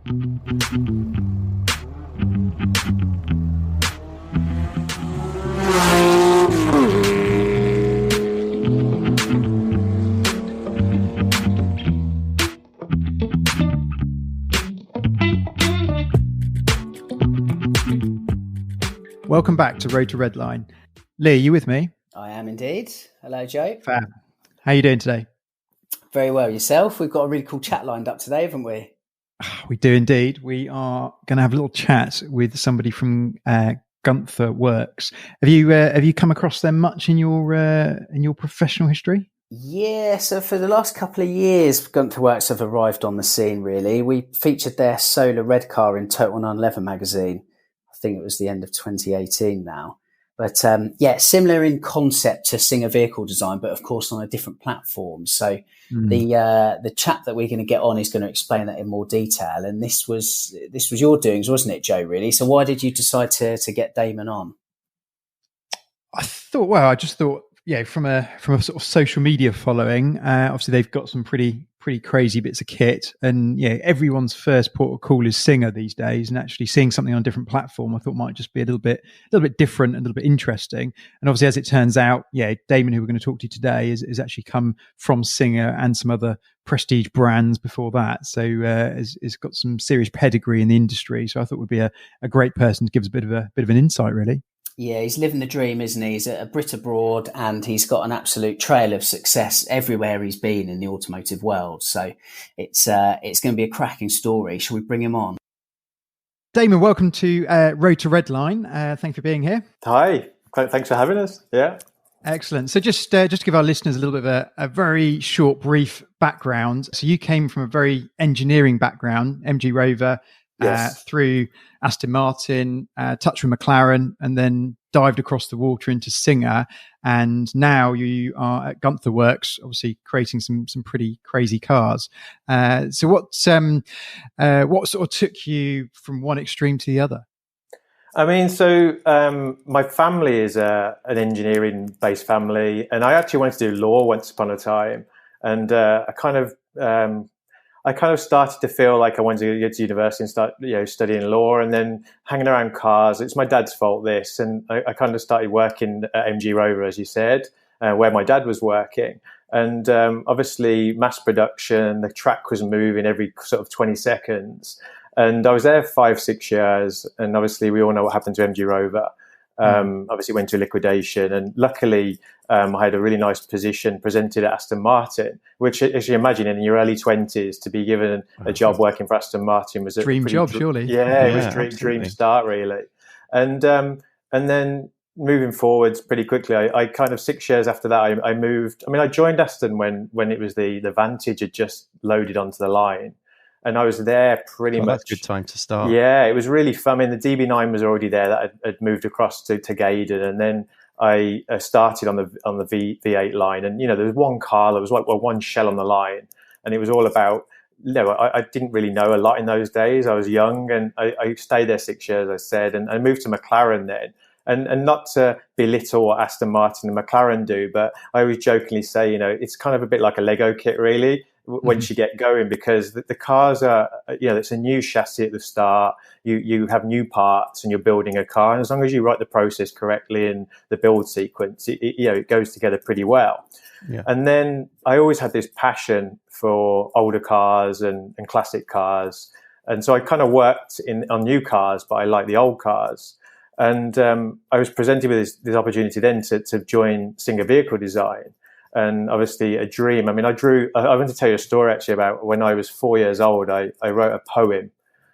Welcome back to Road to Redline. Lee, are you with me? I am indeed. Hello, Joe. Fab. How are you doing today? Very well. Yourself? We've got a really cool chat lined up today, haven't we? We do indeed. We are going to have a little chat with somebody from Guntherwerks. Have you come across them much in your professional history? Yeah, so for the last couple of years, Guntherwerks have arrived on the scene, really. We featured their solar red car in Total 911 magazine. I think it was the end of 2018 now. But similar in concept to Singer vehicle design, but of course on a different platform. So the chap that we're going to get on is going to explain that in more detail. And this was your doings, wasn't it, Joe, really? So why did you decide to get Damon on? I just thought, from a sort of social media following, obviously they've got some pretty crazy bits of kit, and everyone's first port of call is Singer these days, and actually seeing something on a different platform I thought might just be a little bit different and a little bit interesting. And obviously, as it turns out, Damon, who we're going to talk to today, is actually come from Singer and some other prestige brands before that, so has got some serious pedigree in the industry. So I thought would be a great person to give us a bit of an insight, really. Yeah, he's living the dream, isn't he? He's a Brit abroad, and he's got an absolute trail of success everywhere he's been in the automotive world. So it's going to be a cracking story. Shall we bring him on? Damon, welcome to Road to Redline. Thanks for being here. Hi, thanks for having us. Yeah. Excellent. So just to give our listeners a little bit of a very short, brief background. So you came from a very engineering background, MG Rover, yes, through Aston Martin, touched with McLaren, and then dived across the water into Singer. And now you are at Guntherwerks, obviously creating some pretty crazy cars. So what sort of took you from one extreme to the other? I mean, so my family is an engineering-based family, and I actually wanted to do law once upon a time. And I kind of started to feel like I wanted to go to university and start, studying law, and then hanging around cars. It's my dad's fault, this. And I kind of started working at MG Rover, as you said, where my dad was working. And obviously mass production, the track was moving every sort of 20 seconds. And I was there 5-6 years. And obviously we all know what happened to MG Rover. Obviously went to liquidation, and luckily I had a really nice position presented at Aston Martin, which, as you imagine, in your early 20s to be given a job working for Aston Martin was a dream job, surely. Yeah, it was dream start, really. And then moving forwards pretty quickly, I kind of 6 years after that, I moved. I mean, I joined Aston when it was the Vantage had just loaded onto the line. And I was there pretty much. That's a good time to start. Yeah, it was really fun. I mean, the DB9 was already there. That had moved across to Gaydon, and then I started on the V8 line. And there was one car, there was like one shell on the line, and it was all about. I didn't really know a lot in those days. I was young, and I stayed there 6 years, I said, and I moved to McLaren then. And not to belittle what Aston Martin and McLaren do, but I always jokingly say, it's kind of a bit like a Lego kit, really, once you get going, because the cars are, it's a new chassis at the start. You have new parts and you're building a car. And as long as you write the process correctly and the build sequence, it goes together pretty well. Yeah. And then I always had this passion for older cars and classic cars. And so I kind of worked on new cars, but I like the old cars. And I was presented with this opportunity then to join Singer vehicle design. And obviously a dream. I mean, I want to tell you a story actually about when I was 4 years old. I wrote a poem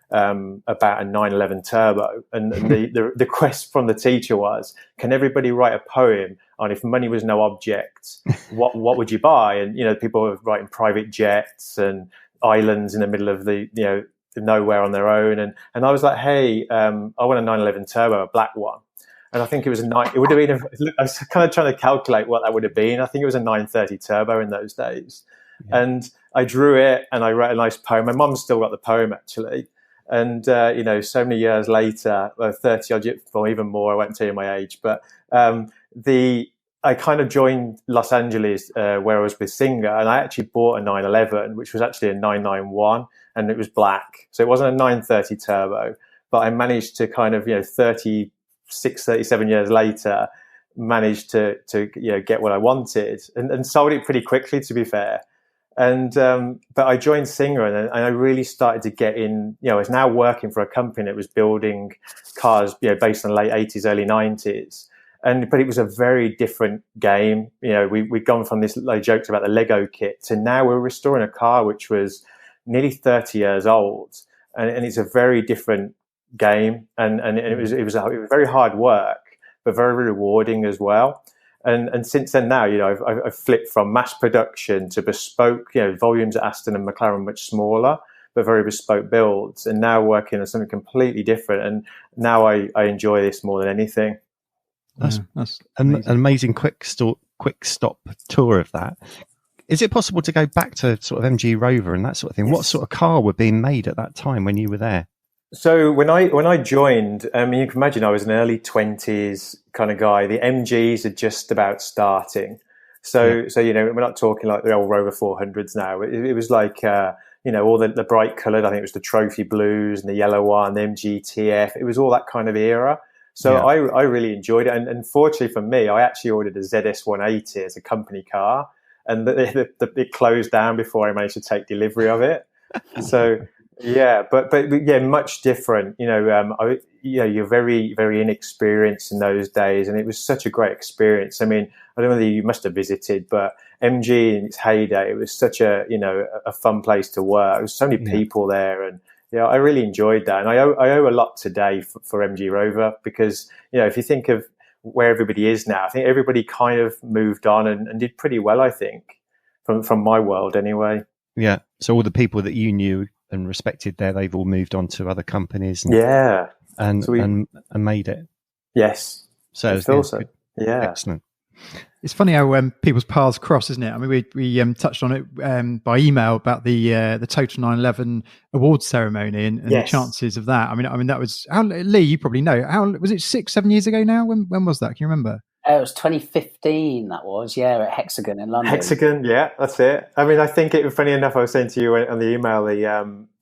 about a 911 turbo. And the quest from the teacher was, can everybody write a poem on if money was no object, what would you buy? And, people were writing private jets and islands in the middle of the nowhere on their own. And I was like, hey, I want a 911 turbo, a black one. And I think it was it would have been, I was kind of trying to calculate what that would have been. I think it was a 930 turbo in those days. Yeah. And I drew it and I wrote a nice poem. My mum's still got the poem actually. And, so many years later, 30 odd, or even more, I won't tell you my age, but I kind of joined Los Angeles where I was with Singer, and I actually bought a 911, which was actually a 991. and it was black. So it wasn't a 930 turbo, but I managed to kind of, 37 years later, managed to get what I wanted, and sold it pretty quickly, to be fair. And but I joined Singer, and I really started to get in. I was now working for a company that was building cars, based on the late 80s, early 90s. But it was a very different game. We'd gone from this, like, jokes about the Lego kit to now we're restoring a car which was nearly 30 years old, and it's a very different game. And it was very hard work, but very rewarding as well. And since then, now I've flipped from mass production to bespoke. Volumes at Aston and McLaren much smaller, but very bespoke builds. And now working on something completely different. And now I enjoy this more than anything. That's an amazing quick stop tour of that. Is it possible to go back to sort of MG Rover and that sort of thing? Yes. What sort of car were being made at that time when you were there? So when I joined, you can imagine I was an early 20s kind of guy. The MGs are just about starting. So we're not talking like the old Rover 400s now. It was like all the bright coloured. I think it was the trophy blues and the yellow one, the MGTF. It was all that kind of era. So I really enjoyed it. And fortunately for me, I actually ordered a ZS 180 as a company car, and it closed down before I managed to take delivery of it. So but much different. You're very, very inexperienced in those days, and it was such a great experience. I mean, I don't know whether you must have visited, but MG in its heyday, it was such a fun place to work. There was so many people there, and I really enjoyed that. And I owe a lot today for MG Rover, because if you think of where everybody is now, I think everybody kind of moved on and did pretty well, I think, from my world anyway. Yeah. So all the people that you knew and respected there, they've all moved on to other companies and made it. Yes. So yeah. Excellent. It's funny how people's paths cross, isn't it? I mean, we touched on it by email about the Total 911 awards ceremony and the chances of that. I mean that was Lee. You probably know. How was it? 6-7 years ago now? When was that? Can you remember? It was 2015. That was at Hexagon in London. Hexagon, yeah, that's it. I mean, I think it was funny enough. I was saying to you on the email,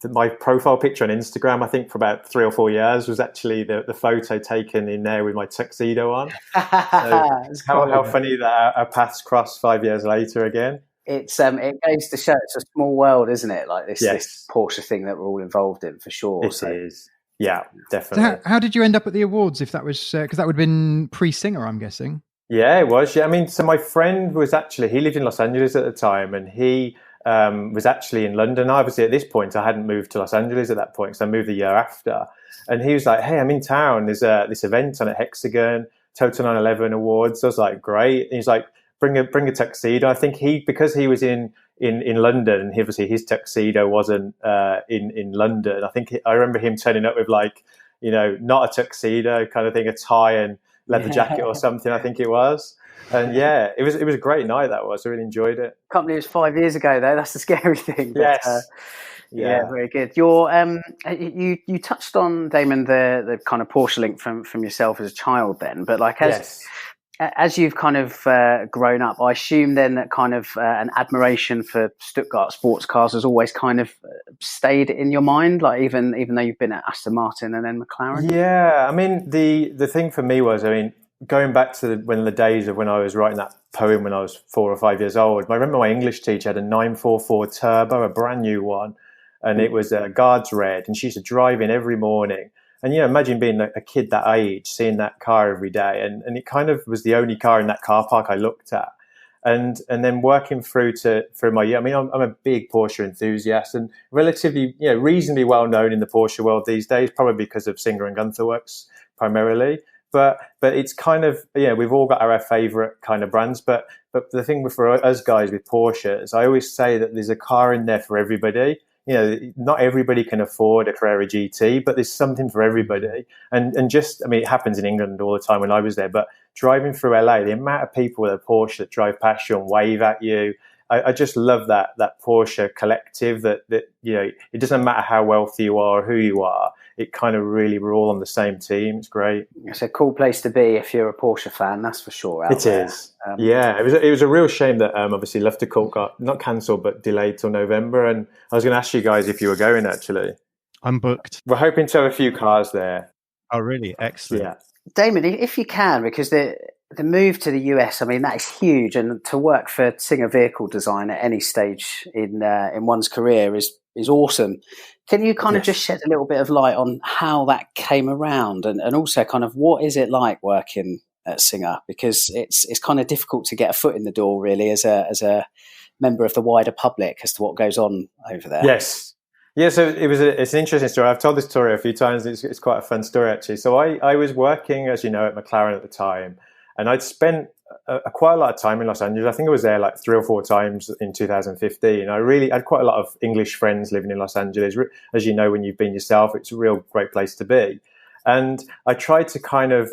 my profile picture on Instagram, I think for about 3 or 4 years, was actually the photo taken in there with my tuxedo on. So how funny that our paths crossed 5 years later again. It goes to show it's a small world, isn't it? Like this Porsche thing that we're all involved in, for sure. It is. Yeah, definitely. So how did you end up at the awards? If that was because that would have been pre-Singer, I'm guessing. Yeah, it was. Yeah, I mean, so my friend he lived in Los Angeles at the time, and he was actually in London. Obviously, at this point, I hadn't moved to Los Angeles at that point, so I moved the year after. And he was like, "Hey, I'm in town. There's this event on at Hexagon, Total 911 Awards." So I was like, "Great." And he's like, "Bring a tuxedo." I think because he was in London, and obviously his tuxedo wasn't in London. I remember him turning up with not a tuxedo kind of thing, a tie and leather jacket or something, I think it was. And it was a great night. That was. I really enjoyed it. Can't believe it was 5 years ago though. That's the scary thing. Yes. But, very good. Your you touched on, Damon, the kind of Porsche link from yourself as a child then, but as you've kind of grown up, I assume then that kind of an admiration for Stuttgart sports cars has always kind of stayed in your mind, like even though you've been at Aston Martin and then McLaren? Yeah, I mean, the thing for me was, going back to the days of when I was writing that poem when I was 4 or 5 years old, I remember my English teacher had a 944 Turbo, a brand new one, and it was a Guards Red, and she used to drive in every morning. And, imagine being a kid that age, seeing that car every day. And it kind of was the only car in that car park I looked at. And then working through my year, I'm a big Porsche enthusiast and relatively, reasonably well known in the Porsche world these days, probably because of Singer and Guntherwerks primarily. But it's kind of, we've all got our favorite kind of brands. But the thing for us guys with Porsches, I always say that there's a car in there for everybody. Not everybody can afford a Carrera GT, but there's something for everybody. And just, it happens in England all the time when I was there, but driving through LA, the amount of people with a Porsche that drive past you and wave at you, I just love that Porsche collective that it doesn't matter how wealthy you are or who you are. It kind of really, we're all on the same team. It's great. It's a cool place to be if you're a Porsche fan, that's for sure. It is. Yeah, it was a real shame that obviously Love to Court got not cancelled but delayed till November. And I was going to ask you guys if you were going. Actually, I'm booked. We're hoping to have a few cars there. Oh, really? Excellent. Yeah, Damon, if you can, because the move to the US, I mean, that is huge, and to work for Singer vehicle design at any stage in one's career is awesome. Can you kind of just shed a little bit of light on how that came around, and also kind of what is it like working at Singer? Because it's kind of difficult to get a foot in the door, really, as a member of the wider public as to what goes on over there. Yes. Yeah, so it's an interesting story. I've told this story a few times. It's quite a fun story, actually. So I was working, as you know, at McLaren at the time, and I'd spent quite a lot of time in Los Angeles. I think I was there like 3 or 4 times in 2015. I had quite a lot of English friends living in Los Angeles. As you know, when you've been yourself, it's a real great place to be. And I tried to kind of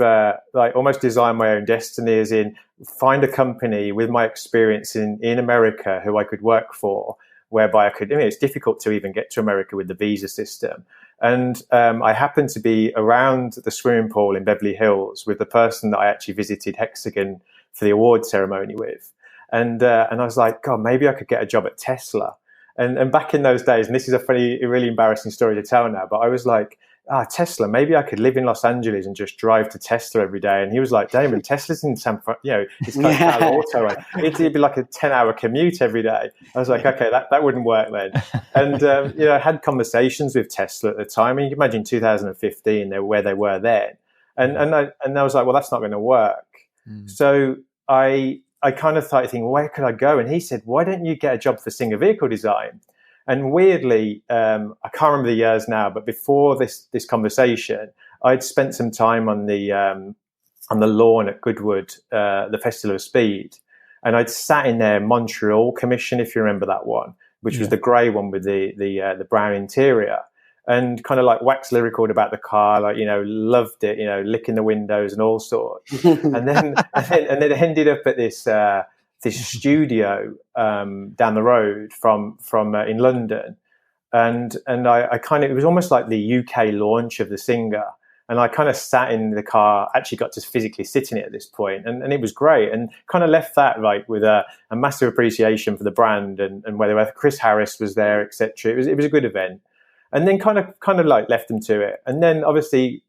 like almost design my own destiny, as in find a company with my experience in America who I could work for, whereby it's difficult to even get to America with the visa system. And I happened to be around the swimming pool in Beverly Hills with the person that I actually visited Hexagon for the award ceremony with. And I was like, God, maybe I could get a job at Tesla. And back in those days, and this is a really embarrassing story to tell now, but I was like, Tesla, maybe I could live in Los Angeles and just drive to Tesla every day. And he was like, Damon, Tesla's in San Francisco, it's kind of Auto, right? It'd be like a 10-hour commute every day. I was like, okay, that wouldn't work then. And, I had conversations with Tesla at the time. And you can imagine 2015, where they were then. And I was like, well, that's not going to work. So I kind of started thinking, where could I go? And he said, why don't you get a job for Singer vehicle design? And weirdly, I can't remember the years now, but before this conversation, I'd spent some time on the lawn at Goodwood, the Festival of Speed, and I'd sat in their Montreal commission, if you remember that one, which was the grey one with the brown interior, and kind of like waxed lyrical about the car, like loved it, licking the windows and all sorts, and then it ended up at this studio down the road from in London, and I kind of, it was almost like the UK launch of the Singer, and I kind of sat in the car, actually got to physically sit in it at this point, and it was great, and kind of left that with a massive appreciation for the brand and whether Chris Harris was there, etc. It was a good event. And then kind of like left them to it. And then obviously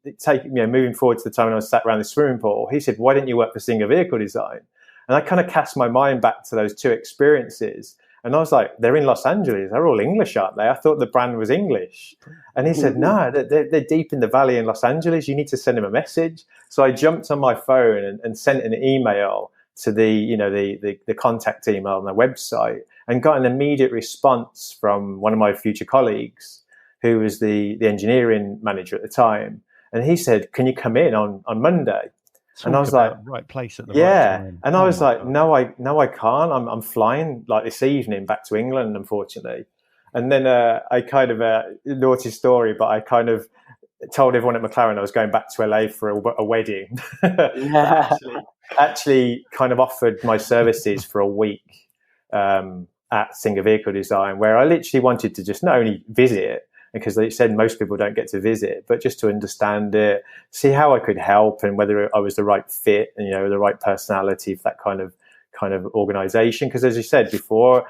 moving forward to the time when I was sat around the swimming pool, he said, why didn't you work for Singer vehicle design? And I kind of cast my mind back to those 2 experiences. And I was like, they're in Los Angeles. They're all English, aren't they? I thought the brand was English. And he said, no, they're deep in the valley in Los Angeles. You need to send him a message. So I jumped on my phone and sent an email to the contact email on their website, and got an immediate response from one of my future colleagues, who was the engineering manager at the time. And he said, can you come in on Monday? And I was like, right place at the right time. And I was like, no, I can't. I'm flying like this evening back to England, unfortunately. And then I kind of naughty story, but I kind of told everyone at McLaren I was going back to LA for a wedding. actually kind of offered my services for a week at Singer vehicle design, where I literally wanted to just not only visit it, because they said most people don't get to visit, but just to understand it, see how I could help, and whether I was the right fit and the right personality for that kind of organization. Because as you said before,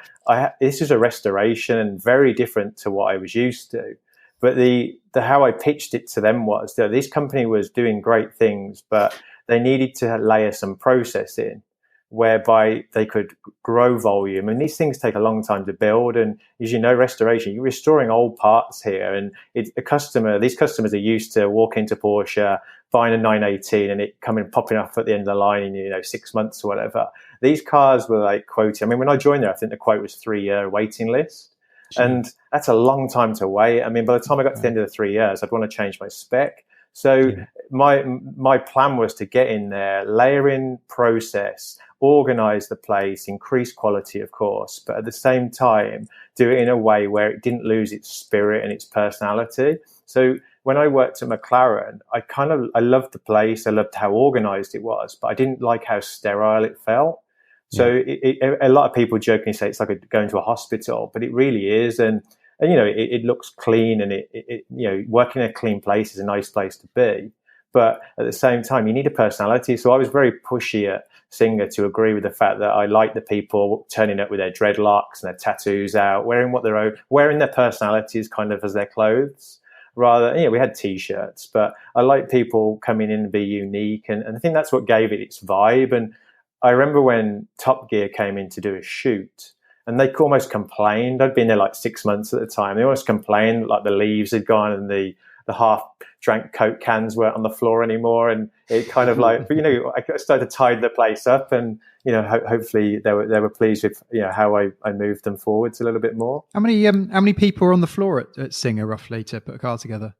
this is a restoration and very different to what I was used to. But the how I pitched it to them was that this company was doing great things, but they needed to layer some process in, whereby they could grow volume. And these things take a long time to build. And as you know, restoration, you're restoring old parts here. And these customers are used to walking into Porsche, buying a 918 and it popping up at the end of the line in 6 months or whatever. These cars were like quoted. I mean, when I joined there, I think the quote was 3-year waiting list. Sure. And that's a long time to wait. I mean, by the time I got to the end of the 3 years, I'd want to change my spec. So my plan was to get in there, layer in process, organize the place, increase quality, of course, but at the same time, do it in a way where it didn't lose its spirit and its personality. So when I worked at McLaren, I loved the place. I loved how organized it was, but I didn't like how sterile it felt. So a lot of people jokingly say it's like going to a hospital, but it really is. And it looks clean, and it working in a clean place is a nice place to be. But at the same time, you need a personality. So I was very pushy at Singer to agree with the fact that I like the people turning up with their dreadlocks and their tattoos out, wearing their personalities kind of as their clothes. Rather, we had T-shirts, but I like people coming in and be unique. And I think that's what gave it its vibe. And I remember when Top Gear came in to do a shoot, and they almost complained. I'd been there like 6 months at the time. They almost complained like the leaves had gone and the half-drank Coke cans weren't on the floor anymore. And it kind of like, but I started to tidy the place up, and hopefully they were pleased with how I moved them forwards a little bit more. How many people are on the floor at Singer roughly to put a car together?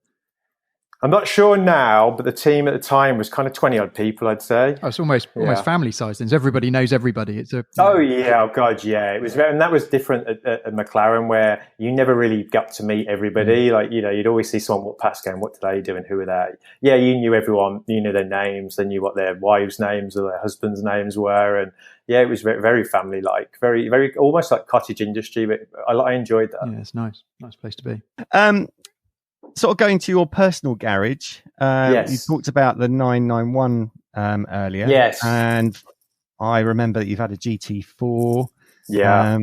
I'm not sure now, but the team at the time was kind of 20 odd people, I'd say. Oh, it's almost family size. Then everybody knows everybody. It was, and that was different at McLaren, where you never really got to meet everybody. Like you'd always see someone walk past, going, "What do they do and who are they?" Yeah, you knew everyone. You knew their names. They knew what their wives' names or their husbands' names were, and it was very, very family-like, very, very almost like cottage industry. But I enjoyed that. Yeah, it's nice place to be. Sort of going to your personal garage, yes. You talked about the 991 earlier. Yes. And I remember that you've had a GT4. Yeah.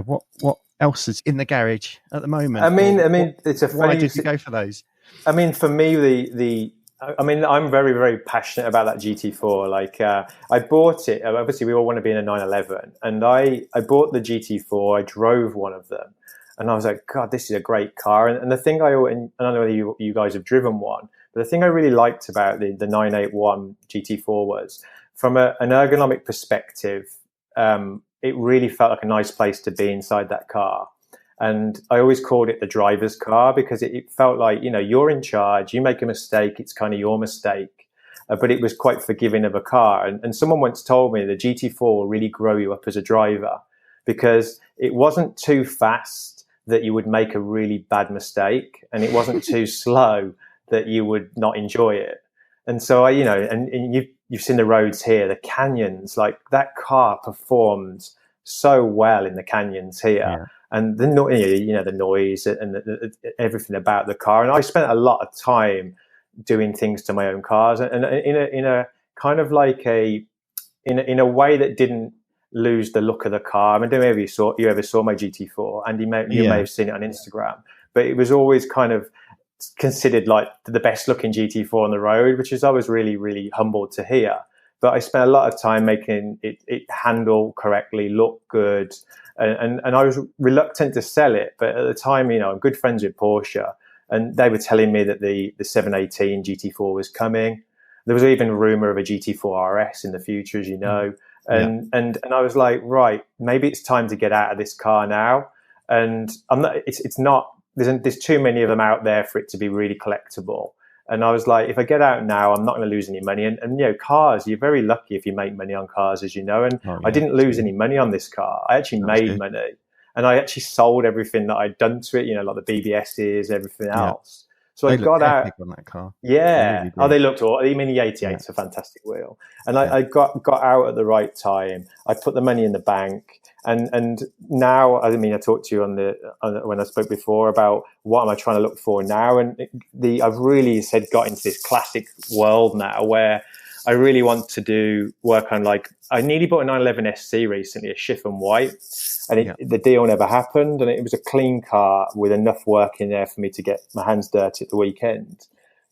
What else is in the garage at the moment? I mean, it's a funny... Why did you go for those? I mean, for me, I'm very, very passionate about that GT4. Like, I bought it. Obviously, we all want to be in a 911. And I bought the GT4. I drove one of them. And I was like, God, this is a great car. And the thing I don't know whether you guys have driven one, but the thing I really liked about the 981 GT4 was, from an ergonomic perspective, it really felt like a nice place to be inside that car. And I always called it the driver's car, because it felt like, you're in charge, you make a mistake, it's kind of your mistake. But it was quite forgiving of a car. And someone once told me the GT4 will really grow you up as a driver, because it wasn't too fast that you would make a really bad mistake, and it wasn't too slow that you would not enjoy it. And so and you've seen the roads here, the canyons, like that car performed so well in the canyons here. Yeah. And the noise and everything about the car. And I spent a lot of time doing things to my own cars, and in a kind of like in a way that didn't lose the look of the car. I mean, I don't know if you ever saw my GT4, and you may have seen it on Instagram, but it was always kind of considered like the best looking GT4 on the road, which is I was really, really humbled to hear. But I spent a lot of time making it handle correctly, look good, and I was reluctant to sell it. But at the time, I'm good friends with Porsche, and they were telling me that the 718 GT4 was coming. There was even a rumor of a GT4 RS in the future, as you know. And I was like, right, maybe it's time to get out of this car now. And there's too many of them out there for it to be really collectible. And I was like, if I get out now, I'm not going to lose any money. And cars, you're very lucky if you make money on cars, as you know. And I didn't lose any money on this car. I actually made money. And I actually sold everything that I'd done to it, like the BBSs, everything else. So I got out on that car. Yeah. They looked all. I mean, the 88's a fantastic wheel. And I got out at the right time. I put the money in the bank. And now, I talked to you when I spoke before about what am I trying to look for now. And I've really got into this classic world now, where I really want to do work on, like, I nearly bought a 911 SC recently, a chiffon white, and the deal never happened. And it was a clean car with enough work in there for me to get my hands dirty at the weekend.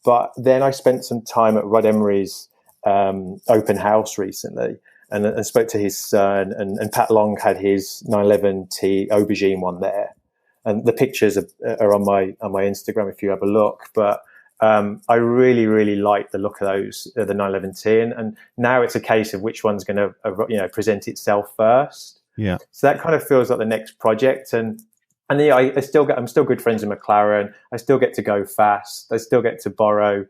But then I spent some time at Rod Emery's open house recently, and spoke to his son, and Pat Long had his 911T aubergine one there. And the pictures are on my Instagram if you have a look. But I really, really like the look of those, the 911T, and now it's a case of which one's going to present itself first. Yeah. So that kind of feels like the next project, and I'm still good friends with McLaren. I still get to go fast. I still get to borrow,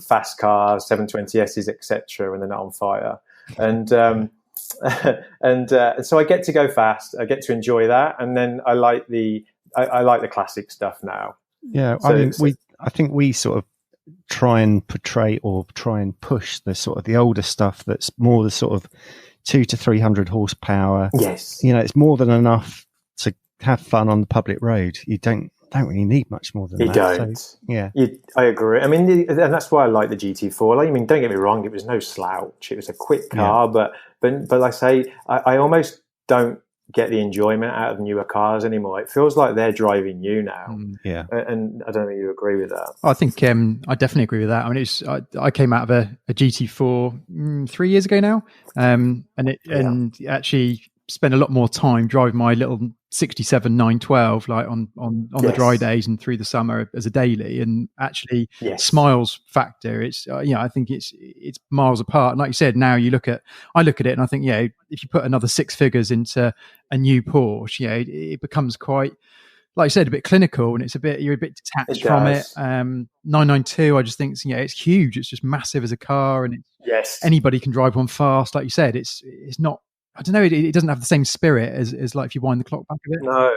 fast cars, 720Ss, etc. when they're not on fire, and so I get to go fast. I get to enjoy that, and then I like the classic stuff now. Yeah, so, I think we sort of try and portray or try and push the sort of the older stuff that's more the sort of 200 to 300 horsepower. Yes. It's more than enough to have fun on the public road. You don't really need much more than that. You don't. So, yeah. I agree. I mean, and that's why I like the GT4. Like, I mean, don't get me wrong, it was no slouch. It was a quick car, but like I say, I almost don't get the enjoyment out of newer cars anymore. It feels like they're driving you now. Yeah. And I don't know if you agree with that. I think I definitely agree with that. I mean, I came out of a GT4 3 years ago now, and actually spent a lot more time driving my little 67 912 like on the dry days and through the summer as a daily, and actually smiles factor, it's I think it's miles apart. And like you said, now I look at it and I think if you put another six figures into a new Porsche, it becomes quite, like I said, a bit clinical, and you're a bit detached from it. 992, I just think it's huge. It's just massive as a car, and anybody can drive one fast. Like you said, it's not. I don't know. It doesn't have the same spirit as like if you wind the clock back a bit. No,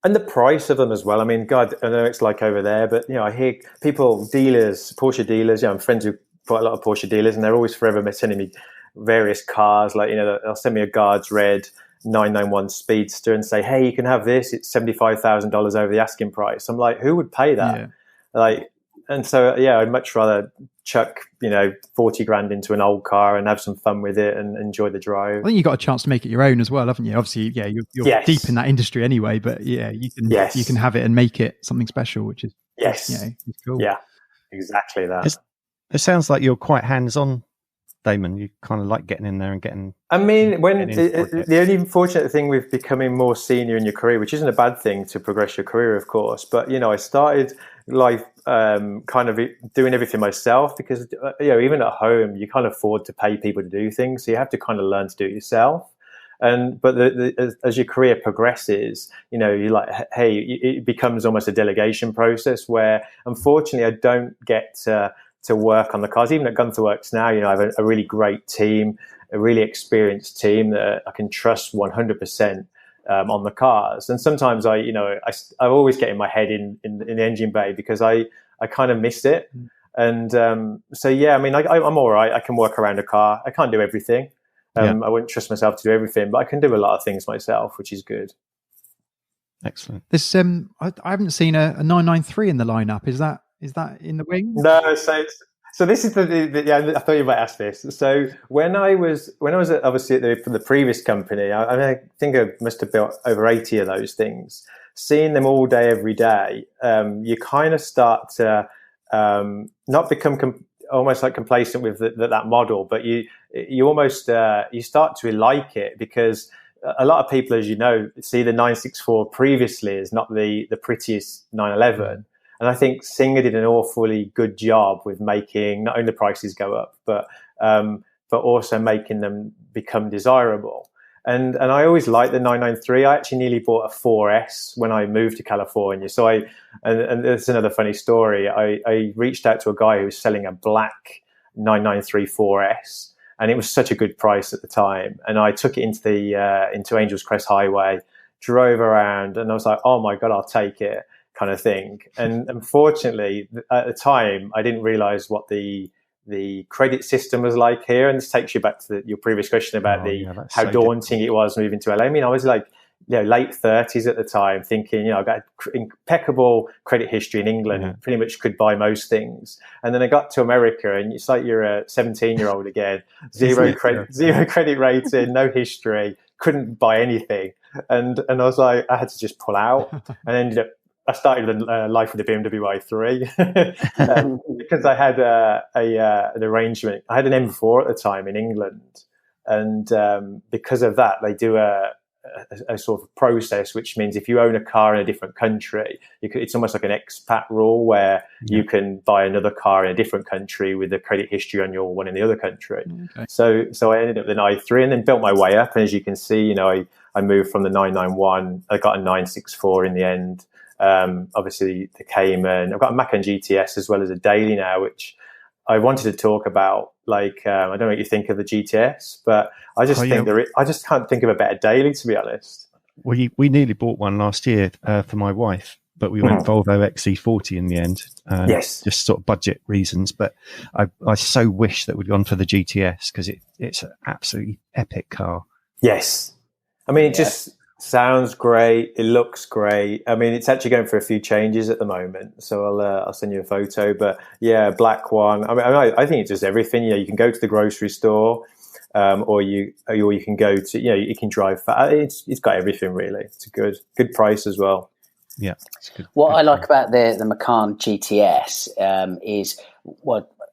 and the price of them as well. I mean, God, I know it's like over there, but I hear Porsche dealers. I'm friends with quite a lot of Porsche dealers, and they're always forever sending me various cars. Like they'll send me a Guards Red 991 Speedster and say, "Hey, you can have this. It's $75,000 over the asking price." I'm like, who would pay that? And so I'd much rather chuck 40 grand into an old car and have some fun with it and enjoy the drive. I think you got a chance to make it your own as well, haven't you? Obviously, you're deep in that industry anyway, but you can have it and make it something special, which is it's cool. Yeah, exactly that. It sounds like you're quite hands-on, Damon. You kind of like getting in there and getting. I mean, the only unfortunate thing with becoming more senior in your career, which isn't a bad thing to progress your career, of course, but I started life kind of doing everything myself because even at home you can't afford to pay people to do things, so you have to kind of learn to do it yourself. But as your career progresses, you're like, hey, it becomes almost a delegation process where unfortunately I don't get to work on the cars. Even at Guntherwerks now, I have a really great team, a really experienced team that I can trust 100%. On the cars, and sometimes I always get in my head in the engine bay because I kind of miss it, and I mean I'm all right. I can work around a car. I can't do everything. I wouldn't trust myself to do everything, but I can do a lot of things myself, which is good. Excellent. This I haven't seen a 993 in the lineup. Is that in the wings? No, so this is I thought you might ask this. So when I was obviously at the previous company, I think I must have built over 80 of those things. Seeing them all day, every day, you kind of start to not become almost like complacent with that model, but you almost you start to like it because a lot of people, as you know, see the 964 previously as not the prettiest 911. And I think Singer did an awfully good job with making not only the prices go up, but also making them become desirable. And I always liked the 993. I actually nearly bought a 4S when I moved to California. So and there's another funny story. I reached out to a guy who was selling a black 993 4S, and it was such a good price at the time. And I took it into Angels Crest Highway, drove around, and I was like, oh my God, I'll take it. Kind of thing. And unfortunately, at the time, I didn't realize what the credit system was like here. And this takes you back to your previous question about how daunting it was moving to LA. I mean, I was like, late 30s at the time, thinking, I've got impeccable credit history in England, pretty much could buy most things. And then I got to America, and it's like you're a 17-year-old again, zero credit rating, no history, couldn't buy anything. And I was like, I had to just pull out, and ended up. I started life with a BMW i3 because I had an arrangement. I had an M4 at the time in England, and because of that, they do a sort of process, which means if you own a car in a different country, it's almost like an expat rule where you can buy another car in a different country with the credit history on your one in the other country. Okay. So I ended up with an i3 and then built my way up. And as you can see, I moved from the 991. I got a 964 in the end. Obviously the Cayman. I've got a Macan GTS as well as a daily now, which I wanted to talk about. Like, I don't know what you think of the GTS, but I just I just can't think of a better daily, to be honest. We nearly bought one last year for my wife, but we went Volvo XC40 in the end. Yes. Just sort of budget reasons. But I so wish that we'd gone for the GTS because it's an absolutely epic car. Yes. I mean, it just sounds great. It looks great. I mean, it's actually going for a few changes at the moment. So I'll send you a photo. But yeah, black one. I mean, I think it's just everything. You can go to the grocery store. Or you can go to, you can drive. It's got everything really. It's a good price as well. Yeah, it's good. What I like about the Macan GTS is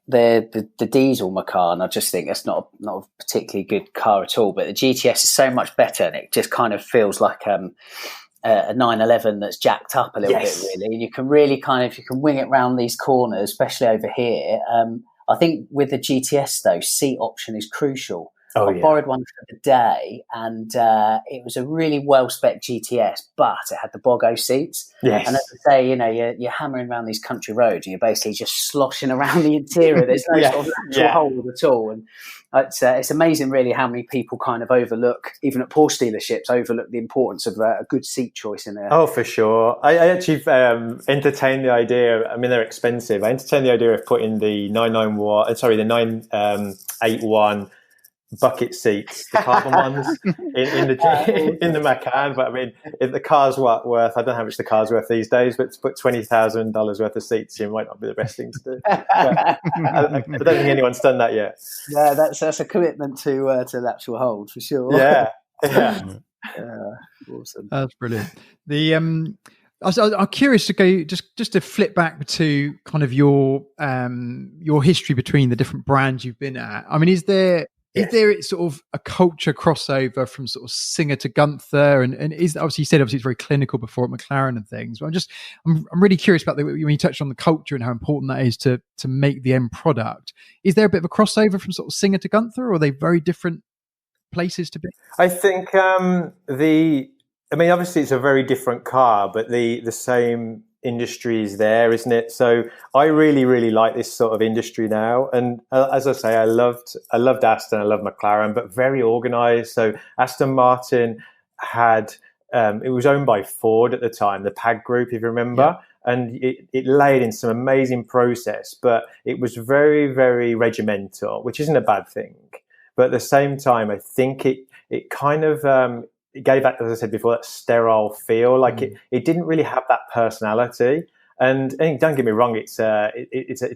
the diesel Macan. I just think that's not a particularly good car at all. But the GTS is so much better, and it just kind of feels like a 911 that's jacked up a little bit, really. And you can really you can wing it round these corners, especially over here. I think with the GTS, though, seat option is crucial. I borrowed one for the day, and it was a really well-spec GTS, but it had the Bogo seats. Yes. And as I say, you're hammering around these country roads, and you're basically just sloshing around the interior. There's no sort of natural hold at all. And it's amazing, really, how many people kind of overlook, even at Porsche dealerships, overlook the importance of a good seat choice in there. Oh, for sure. I actually entertained the idea. I mean, they're expensive. I entertained the idea of putting the 981 bucket seats, the carbon ones, in the Macan. But I mean, if the car's worth, I don't know how much the car's worth these days, but to put $20,000 worth of seats in might not be the best thing to do. I don't think anyone's done that yet. Yeah, that's a commitment to lateral hold for sure. Yeah. Awesome. That's brilliant. I'm curious to go just to flip back to kind of your history between the different brands you've been at. I mean, is there sort of a culture crossover from sort of Singer to Gunther, and is obviously you said it's very clinical before at McLaren and things, but I'm really curious about when you touched on the culture and how important that is to make the end product. Is there a bit of a crossover from sort of Singer to Gunther, or are they very different places to be? I think obviously it's a very different car, but the same industry is there, isn't it? So I really, really like this sort of industry now. And as I say, I loved Aston, I love McLaren, but very organized. So Aston Martin had, it was owned by Ford at the time, the PAG group, if you remember. Yeah. And it laid in some amazing process, but it was very, very regimental, which isn't a bad thing. But at the same time, I think it kind of, it gave that, as I said before, that sterile feel. Like it didn't really have that personality. And don't get me wrong, it's a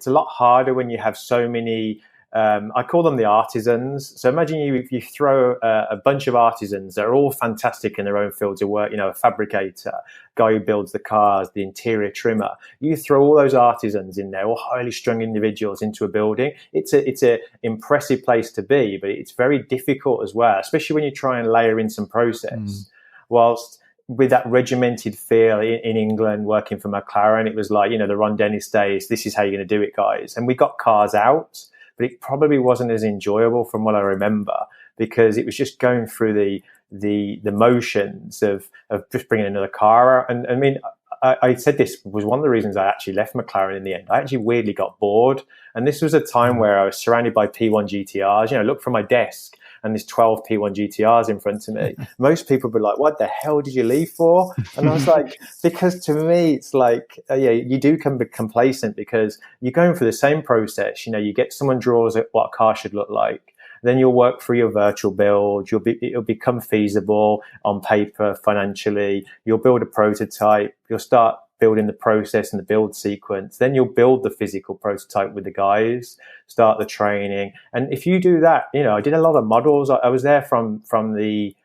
lot harder when you have so many. I call them the artisans. So imagine if you throw a bunch of artisans that are all fantastic in their own fields of work. A fabricator, guy who builds the cars, the interior trimmer. You throw all those artisans in there, all highly strung individuals into a building. It's a impressive place to be, but it's very difficult as well, especially when you try and layer in some process. Whilst with that regimented feel in England, working for McLaren, it was like, the Ron Dennis days. This is how you're going to do it, guys. And we got cars out, but it probably wasn't as enjoyable from what I remember, because it was just going through the motions of just bringing another car out. And I mean, I said this was one of the reasons I actually left McLaren in the end. I actually weirdly got bored. And this was a time where I was surrounded by P1 GTRs. Look from my desk and there's 12 P1 GTRs in front of me. Most people would be like, what the hell did you leave for? And I was like, because to me, it's like, you do become complacent because you're going through the same process. You get someone draws what a car should look like. Then you'll work through your virtual build. It'll become feasible on paper financially. You'll build a prototype. You'll start building the process and the build sequence. Then you'll build the physical prototype with the guys, start the training. And if you do that, I did a lot of models. I was there from the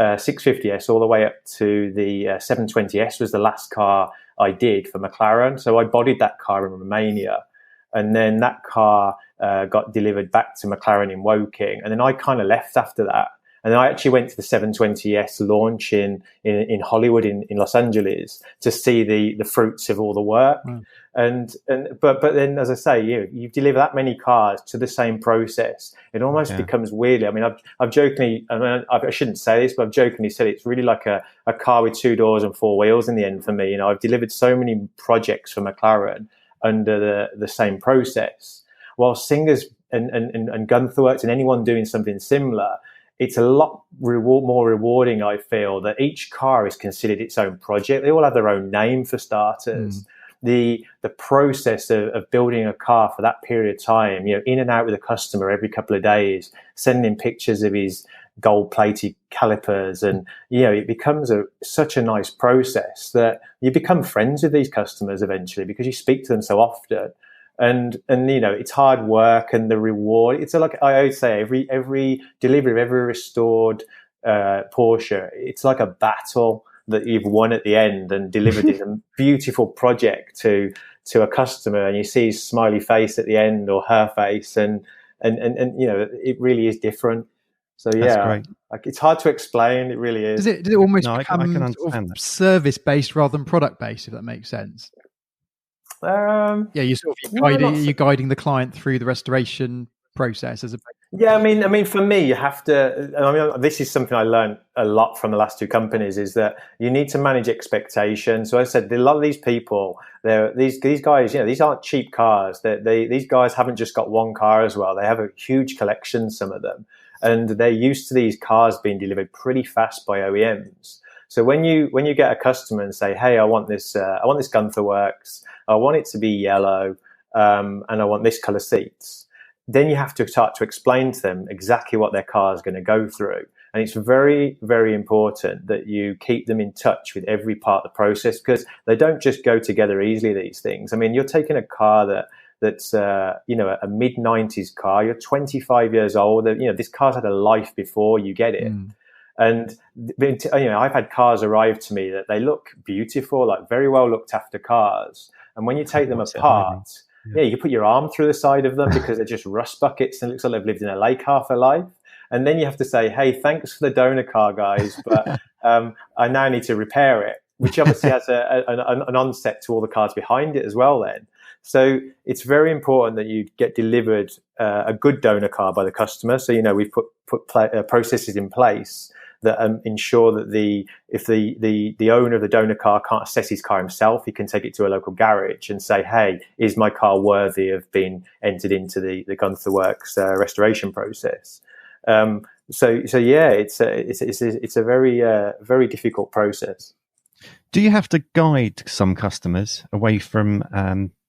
650S all the way up to the 720S was the last car I did for McLaren. So I bodied that car in Romania. And then that car got delivered back to McLaren in Woking. And then I kind of left after that. And then I actually went to the 720S launch in Hollywood, in Los Angeles, to see the fruits of all the work. But then, as I say, you deliver that many cars to the same process, it almost becomes weirdly. I mean, I've jokingly, I shouldn't say this, but I've jokingly said it's really like a car with 2 doors and 4 wheels in the end for me. I've delivered so many projects for McLaren under the same process, while Singers and Guntherwerks and anyone doing something similar, it's a lot more rewarding, I feel, that each car is considered its own project. They all have their own name for starters. The process of building a car for that period of time, in and out with a customer every couple of days, sending him pictures of his gold-plated calipers, and it becomes such a nice process that you become friends with these customers eventually because you speak to them so often. And it's hard work, and the reward. It's like I always say, every delivery of every restored Porsche, it's like a battle that you've won at the end and delivered this beautiful project to a customer, and you see his smiley face at the end, or her face, and it really is different. So That's great. like, it's hard to explain. It really is. Does it almost become I can understand that. service based rather than product based, if that makes sense? You're guiding the client through the restoration process as a. Yeah, I mean, for me, you have to. I mean, this is something I learned a lot from the last two companies, is that you need to manage expectations. So I said, a lot of these people, these guys, these aren't cheap cars. These guys haven't just got one car as well. They have a huge collection, some of them, and they're used to these cars being delivered pretty fast by OEMs. So when you get a customer and say, "Hey, I want this Guntherwerks. I want it to be yellow, and I want this color seats," then you have to start to explain to them exactly what their car is going to go through. And it's very, very important that you keep them in touch with every part of the process, because they don't just go together easily, these things. I mean, you're taking a car that's a mid-90s car. You're 25 years old. This car's had a life before you get it. And I've had cars arrive to me that they look beautiful, like very well looked after cars. And when you take them apart, you can put your arm through the side of them because they're just rust buckets and it looks like they've lived in a lake half their life. And then you have to say, "Hey, thanks for the donor car, guys, but I now need to repair it," which obviously has an onset to all the cars behind it as well then. So it's very important that you get delivered a good donor car by the customer. So, we've put processes in place that ensure that if the owner of the donor car can't assess his car himself, he can take it to a local garage and say, "Hey, is my car worthy of being entered into the Guntherwerks restoration process?" It's a very difficult process. Do you have to guide some customers away from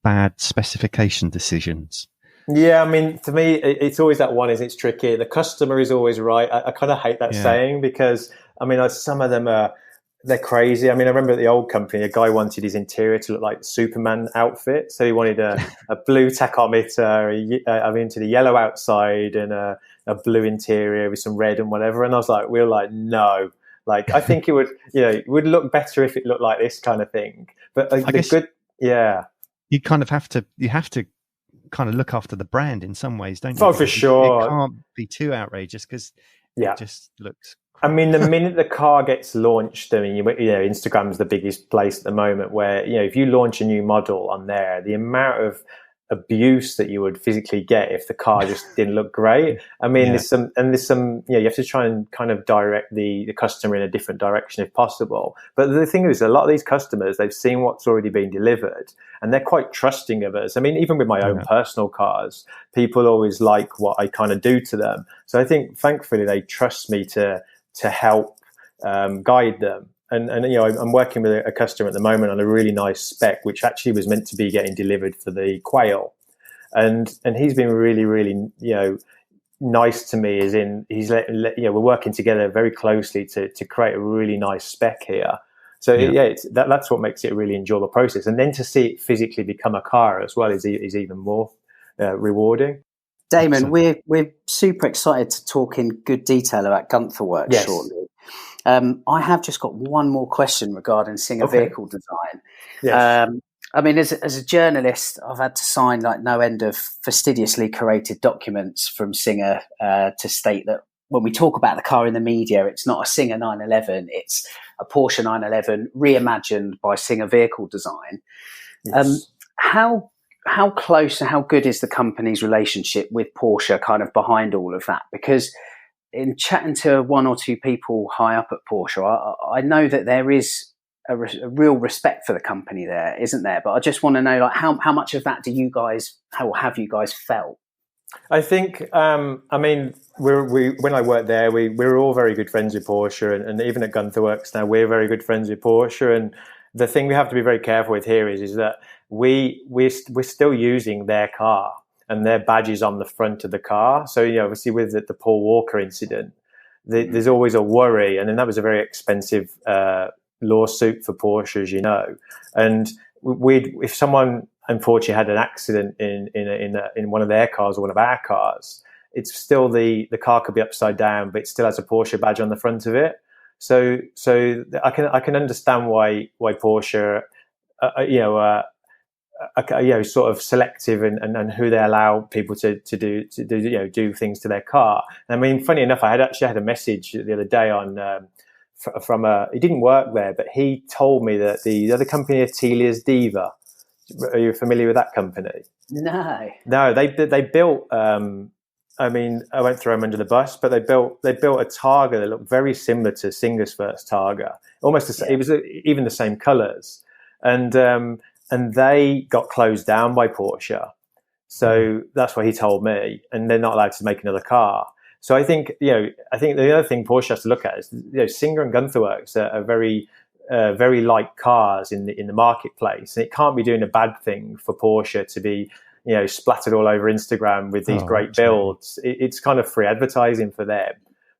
bad specification decisions? Yeah, I mean, to me, it's always that one. It's tricky. The customer is always right. I kind of hate that saying because, I mean, some of them they're crazy. I mean, I remember at the old company, a guy wanted his interior to look like Superman outfit. So he wanted a blue tachometer, into the yellow outside and a blue interior with some red and whatever. And we were like, no. Like, I think it would look better if it looked like this kind of thing. But you kind of have to kind of look after the brand in some ways, don't you? Oh, for sure. It can't be too outrageous because it just looks I mean, the minute the car gets launched, I mean, Instagram's the biggest place at the moment where, if you launch a new model on there, the amount of abuse that you would physically get if the car just didn't look great. I mean, there's some, you have to try and kind of direct the customer in a different direction if possible. But the thing is, a lot of these customers, they've seen what's already been delivered and they're quite trusting of us. I mean, even with my own personal cars, people always like what I kind of do to them. So I think, thankfully, they trust me to help guide them. And I'm working with a customer at the moment on a really nice spec, which actually was meant to be getting delivered for the Quail, and he's been really, really nice to me. As in, he's we're working together very closely to create a really nice spec here. So that's what makes it a really enjoyable process. And then to see it physically become a car as well is even more rewarding. Damon, we're super excited to talk in good detail about Guntherwerks shortly. I have just got one more question regarding Singer vehicle design. Yes. I mean, as a journalist, I've had to sign like no end of fastidiously curated documents from Singer to state that when we talk about the car in the media, it's not a Singer 911, it's a Porsche 911 reimagined by Singer vehicle design. Yes. How close and how good is the company's relationship with Porsche kind of behind all of that? Because in chatting to one or two people high up at Porsche, I know that there is a real respect for the company there, isn't there? But I just want to know, like, how much of that have you guys felt? I think, I mean, when I worked there, we were all very good friends with Porsche, and even at Guntherwerks now, we're very good friends with Porsche. And the thing we have to be very careful with here is that we're still using their car and their badges on the front of the car. So, obviously with the Paul Walker incident, there's always a worry, and then that was a very expensive lawsuit for Porsche, as you know. And if someone unfortunately had an accident in one of their cars or one of our cars, it's still the car could be upside down, but it still has a Porsche badge on the front of it. So I can understand why Porsche, sort of selective and who they allow people to do things to their car. I mean, funny enough, I had a message the other day from he didn't work there, but he told me that the other company, Telia's Diva. Are you familiar with that company? No, they built. I mean, I won't throw them under the bus, but they built a Targa that looked very similar to Singer's first Targa, almost the same. It was even the same colours, and they got closed down by Porsche. So that's what he told me, and they're not allowed to make another car. So I think the other thing Porsche has to look at is Singer and Guntherwerks are very like cars in the marketplace, and it can't be doing a bad thing for Porsche to be splattered all over Instagram with these great builds. It's kind of free advertising for them.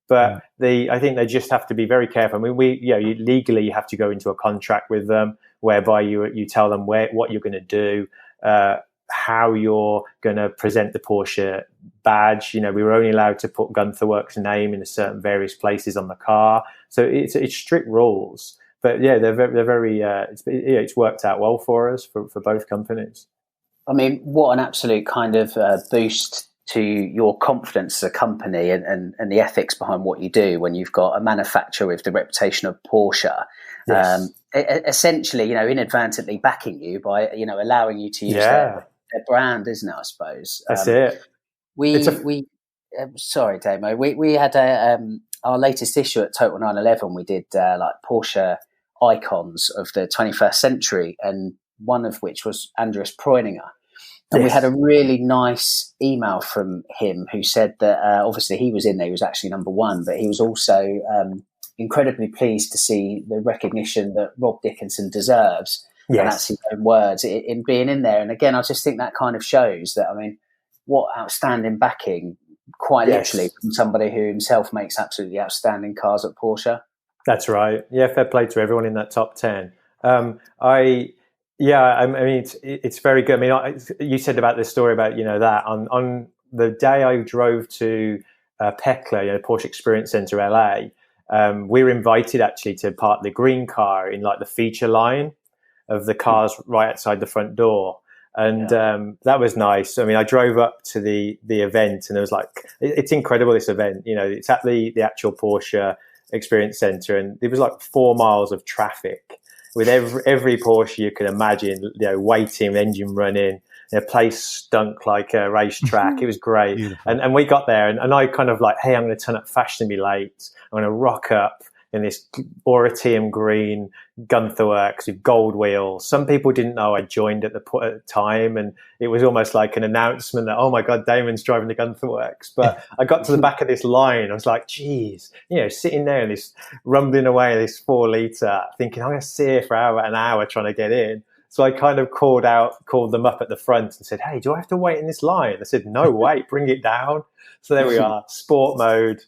But I think they just have to be very careful. I mean, you legally have to go into a contract with them whereby you tell them what you're going to do, how you're going to present the Porsche badge. We were only allowed to put Guntherwerks' name in certain various places on the car, so it's strict rules. But they're very. It's worked out well for us for both companies. I mean, what an absolute kind of boost to your confidence as a company and the ethics behind what you do when you've got a manufacturer with the reputation of Porsche, yes. Essentially, inadvertently backing you by, allowing you to use their brand, isn't it? I suppose that's it. Sorry, Damo. We had our latest issue at Total 911. We did like Porsche icons of the 21st century, and one of which was Andreas Preuninger. And we had a really nice email from him who said that obviously he was in there, he was actually number one, but he was also incredibly pleased to see the recognition that Rob Dickinson deserves. Yes. And that's his own words in being in there. And again, I just think that kind of shows that, I mean, what outstanding backing, quite literally, from somebody who himself makes absolutely outstanding cars at Porsche. That's right. Yeah, fair play to everyone in that top 10. I mean, it's very good. I mean, you said about this story about, that on the day I drove to Pecla, Porsche Experience Centre LA, we were invited actually to park the green car in like the feature line of the cars right outside the front door. And that was nice. I mean, I drove up to the event, and it was like, it's incredible, this event. It's at the actual Porsche Experience Centre, and there was like 4 miles of traffic with every Porsche you can imagine, waiting, engine running. The place stunk like a racetrack. It was great. And we got there, and I kind of like, hey, I'm going to turn up fashionably late. I'm going to rock up in this Oratium green Guntherwerks with gold wheels. Some people didn't know I joined at the time, and it was almost like an announcement that, oh my God, Damon's driving the Guntherwerks. But I got to the back of this line. I was like, geez, sitting there in this, rumbling away this 4 litre, thinking, I'm going to sit here for an hour trying to get in. So I kind of called them up at the front and said, hey, do I have to wait in this line? They said, no, wait, bring it down. So there we are, sport mode,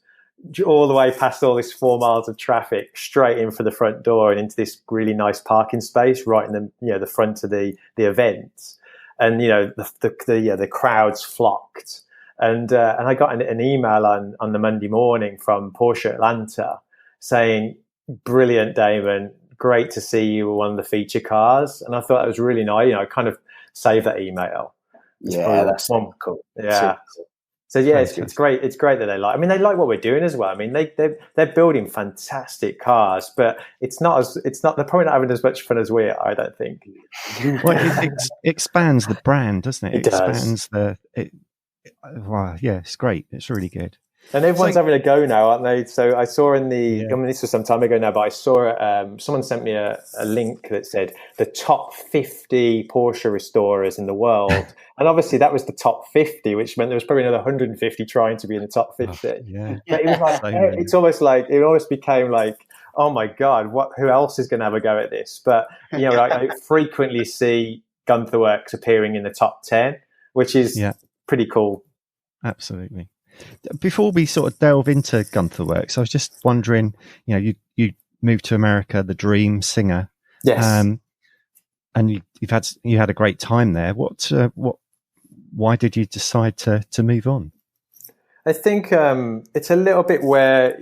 all the way past all this 4 miles of traffic, straight in for the front door and into this really nice parking space right in the front of the event. And the crowds flocked, and I got an email on the Monday morning from Porsche Atlanta saying, "Brilliant, Damon, great to see you were one of the feature cars." And I thought that was really nice. I kind of saved that email. That's cool. Yeah. So it's great. It's great that they like. I mean, they like what we're doing as well. I mean, they're building fantastic cars, but they're probably not having as much fun as we are, I don't think. Well, it expands the brand, doesn't it? It does. Expands wow, yeah, it's great. It's really good. And everyone's having a go now, aren't they? So I saw I mean, this was some time ago now, but I saw someone sent me a link that said the top 50 Porsche restorers in the world. And obviously that was the top 50, which meant there was probably another 150 trying to be in the top 50. Oh, yeah. But it was like, it's almost like, it almost became like, oh my God, who else is going to have a go at this? But, you know, I frequently see Guntherwerks appearing in the top 10, which is pretty cool. Absolutely. Before we sort of delve into Guntherwerks, I was just wondering, you know, you moved to America, the dream Singer. Yes. And you had a great time there. Why did you decide to move on? I think it's a little bit where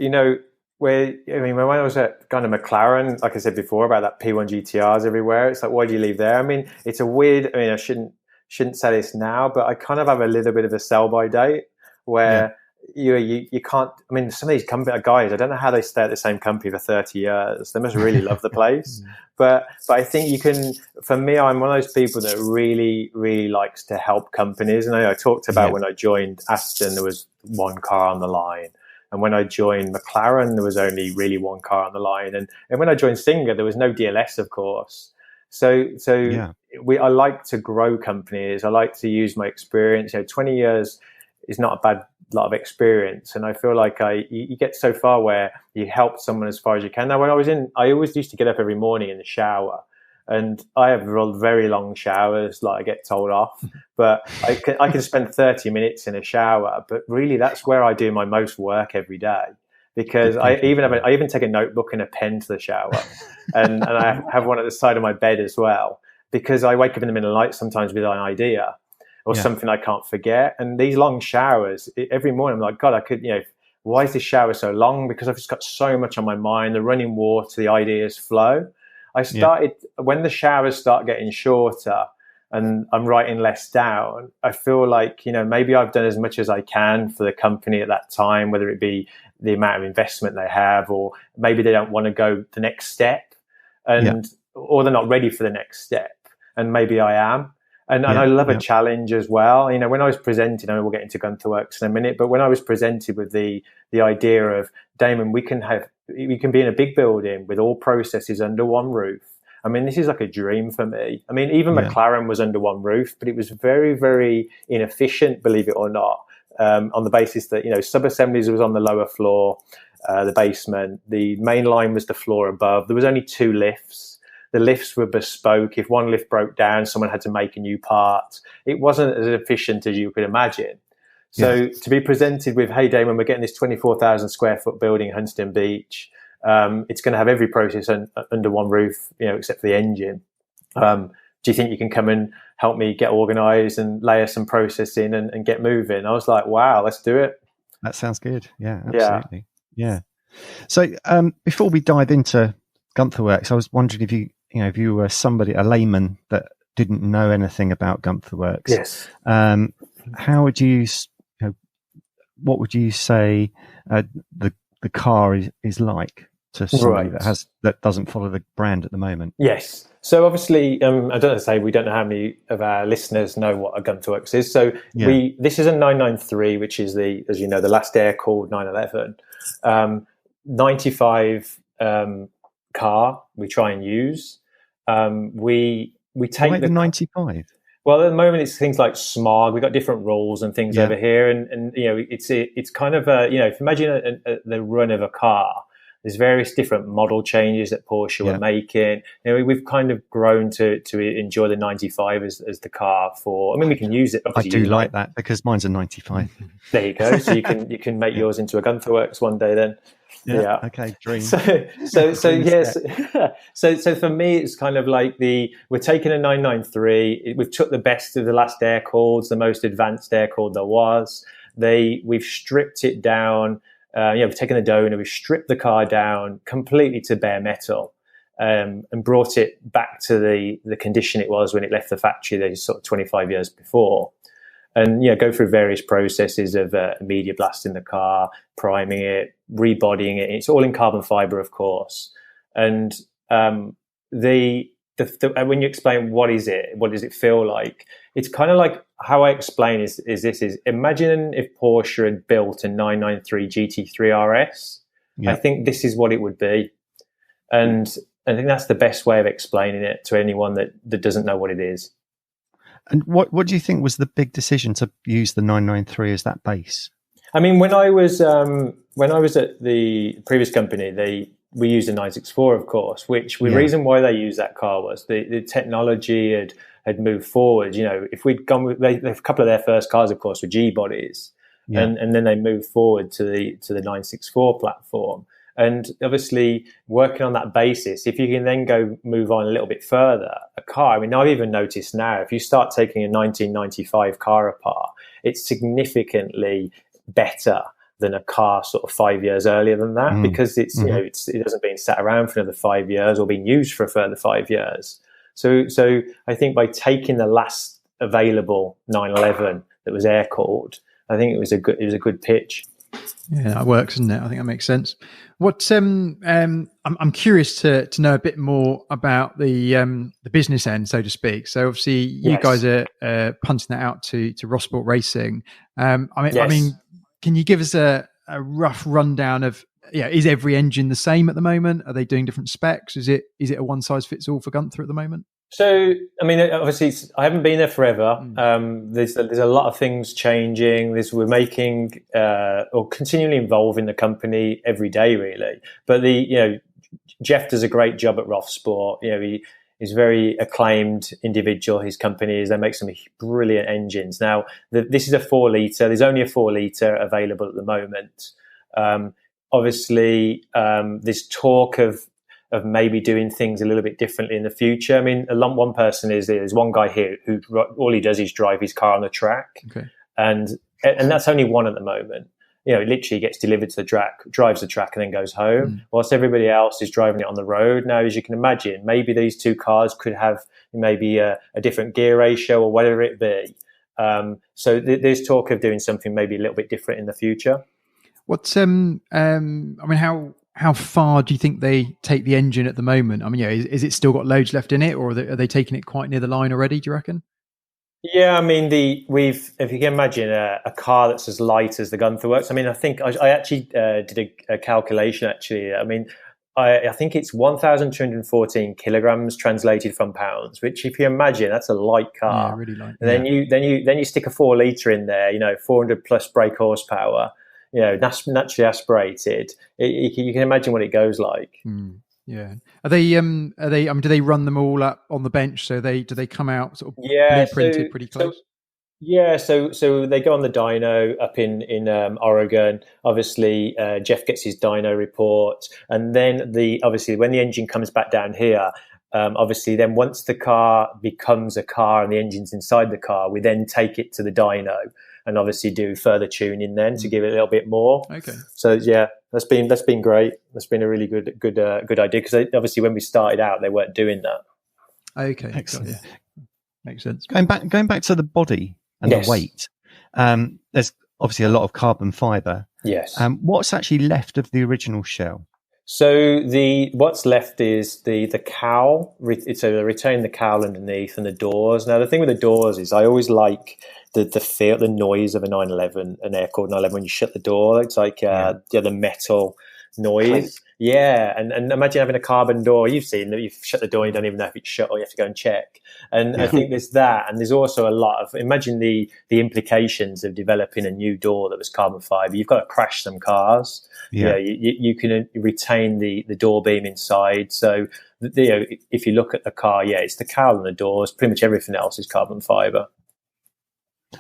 when I was at kind of McLaren, like I said before about that P1 GTRs everywhere, it's like, why do you leave there? I mean, it's a weird, I shouldn't say this now, but I kind of have a little bit of a sell by date where you can't, I mean, some of these guys, I don't know how they stay at the same company for 30 years. They must really love the place. But I think for me, I'm one of those people that really, really likes to help companies. And I talked about when I joined Aston, there was one car on the line. And when I joined McLaren, there was only really one car on the line. And when I joined Singer, there was no DLS, of course. So I like to grow companies. I like to use my experience. 20 years is not a bad lot of experience, and I feel like you get so far where you help someone as far as you can. Now, when I always used to get up every morning in the shower, and I have very long showers, like I get told off, but I can spend 30 minutes in a shower, but really that's where I do my most work every day. Because I even take a notebook and a pen to the shower, and I have one at the side of my bed as well, because I wake up in the middle of the night sometimes with an idea or something I can't forget. And these long showers, every morning I'm like, God, why is this shower so long? Because I've just got so much on my mind, the running water, the ideas flow. I started, when the showers start getting shorter and I'm writing less down, I feel like, maybe I've done as much as I can for the company at that time, whether it be the amount of investment they have, or maybe they don't want to go the next step or they're not ready for the next step. And maybe I am. And I love a challenge as well. When I was presented, I know we'll get into Guntherwerks in a minute, but when I was presented with the idea of, Damon, we can be in a big building with all processes under one roof. I mean, this is like a dream for me. I mean, even McLaren was under one roof, but it was very, very inefficient, believe it or not, on the basis that, sub-assemblies was on the lower floor, the basement. The main line was the floor above. There was only 2 lifts. The lifts were bespoke. If one lift broke down, someone had to make a new part. It wasn't as efficient as you could imagine. So to be presented with, hey, Damon, we're getting this 24,000 square foot building in Huntington Beach. It's going to have every process under one roof, except for the engine. Do you think you can come and help me get organized and layer some process in and get moving? I was like, wow, let's do it. That sounds good. Yeah, absolutely. Yeah. So before we dive into Guntherwerks, I was wondering if you were a layman that didn't know anything about Guntherwerks. Yes. How would you, what would you say the car is like to somebody that doesn't follow the brand at the moment? Yes. So obviously, I don't know to say we don't know how many of our listeners know what a Guntherwerks is. So this is a 993, which is the last air-cooled 911. 95 car we try and use. We take the 95. Well, at the moment it's things like smog. We've got different rules and things over here, and it's kind of if you imagine the run of a car. There's various different model changes that Porsche were making. We've kind of grown to enjoy the 95 as the car for. I mean, we can use it. I do like that because mine's a 95. There you go. So you can make yours into a Guntherwerks one day then. Yeah. Okay. Dream. So yes. So for me, it's kind of like we're taking a 993. We've took the best of the last air cooleds, the most advanced air cooled there was. We've stripped it down. We've taken the donor, we've stripped the car down completely to bare metal, and brought it back to the condition it was when it left the factory, there sort of 25 years before. And go through various processes of media blasting the car, priming it, rebodying it. It's all in carbon fiber, of course. And the when you explain what does it feel like, it's kind of like how I explain is imagine if Porsche had built a 993 GT3 RS. I think this is what it would be, and I think that's the best way of explaining it to anyone that doesn't know what it is. And what do you think was the big decision to use the 993 as that base? I mean, when I was at the previous company, we used a 964, of course. Which the reason why they used that car was the technology had moved forward. You know, if we'd gone with a couple of their first cars, of course, were G bodies, and then they moved forward to the 964 platform. And obviously, working on that basis, if you can then move on a little bit further, a car, I mean, I've even noticed now, if you start taking a 1995 car apart, it's significantly better than a car sort of 5 years earlier than that, because it hasn't been sat around for another 5 years or been used for a further 5 years. So I think by taking the last available 911 that was air cooled, I think it was a good pitch. Yeah, that works, doesn't it? I think that makes sense. What I'm curious to know a bit more about the business end, so to speak. So obviously, you guys are punting that out to Rossport Racing. I mean, can you give us a rough rundown of is every engine the same at the moment? Are they doing different specs? Is it a one size fits all for Gunther at the moment? So, I mean, obviously, I haven't been there forever. There's a lot of things changing. We're making or continually involving the company every day, really. But Jeff does a great job at Rossport. He's a very acclaimed individual. His company they make some brilliant engines. Now, this is a 4 litre. There's only a 4 litre available at the moment. Obviously, there's talk of maybe doing things a little bit differently in the future. I mean, one person there's one guy here who all he does is drive his car on the track, and that's only one at the moment. Literally gets delivered to the track, drives the track, and then goes home, whilst everybody else is driving it on the road. Now, as you can imagine, maybe these two cars could have maybe a different gear ratio or whatever it be. So there's talk of doing something maybe a little bit different in the future. What's I mean, how far do you think they take the engine at the moment? I mean, is it still got loads left in it, or are they taking it quite near the line already, do you reckon? Yeah, I mean, if you can imagine a car that's as light as the Guntherwerks. I mean, I think I actually did a calculation, actually. I mean, I think it's 1,214 kilograms translated from pounds, which, if you imagine, that's a light car. Yeah, really light. And then you stick a 4 litre in there, 400 plus brake horsepower, naturally aspirated. You can imagine what it goes like. Yeah. Are they? I mean, do they run them all up on the bench? So do they come out sort of blueprinted pretty close? So they go on the dyno up in Oregon. Obviously, Jeff gets his dyno report, and then obviously when the engine comes back down here, obviously then once the car becomes a car and the engine's inside the car, we then take it to the dyno and obviously do further tuning then to give it a little bit more. Okay. So yeah, that's been great. That's been a really good idea, because obviously when we started out, they weren't doing that. Okay, excellent. Yeah. Makes sense. Going back to the body and the weight. There's obviously a lot of carbon fibre. Yes. What's actually left of the original shell? So what's left is the cowl. So they retain the cowl underneath and the doors. Now the thing with the doors is I always like the feel, the noise of a 911, an air-cooled 911 when you shut the door. It's like the metal noise. Yeah, and imagine having a carbon door. You've seen that, you've shut the door, you don't even know if it's shut, or you have to go and check. And I think there's that, and there's also a lot of, imagine the implications of developing a new door that was carbon fibre. You've got to crash some cars. Yeah, you can retain the door beam inside. So if you look at the car, it's the cowl and the doors. Pretty much everything else is carbon fibre.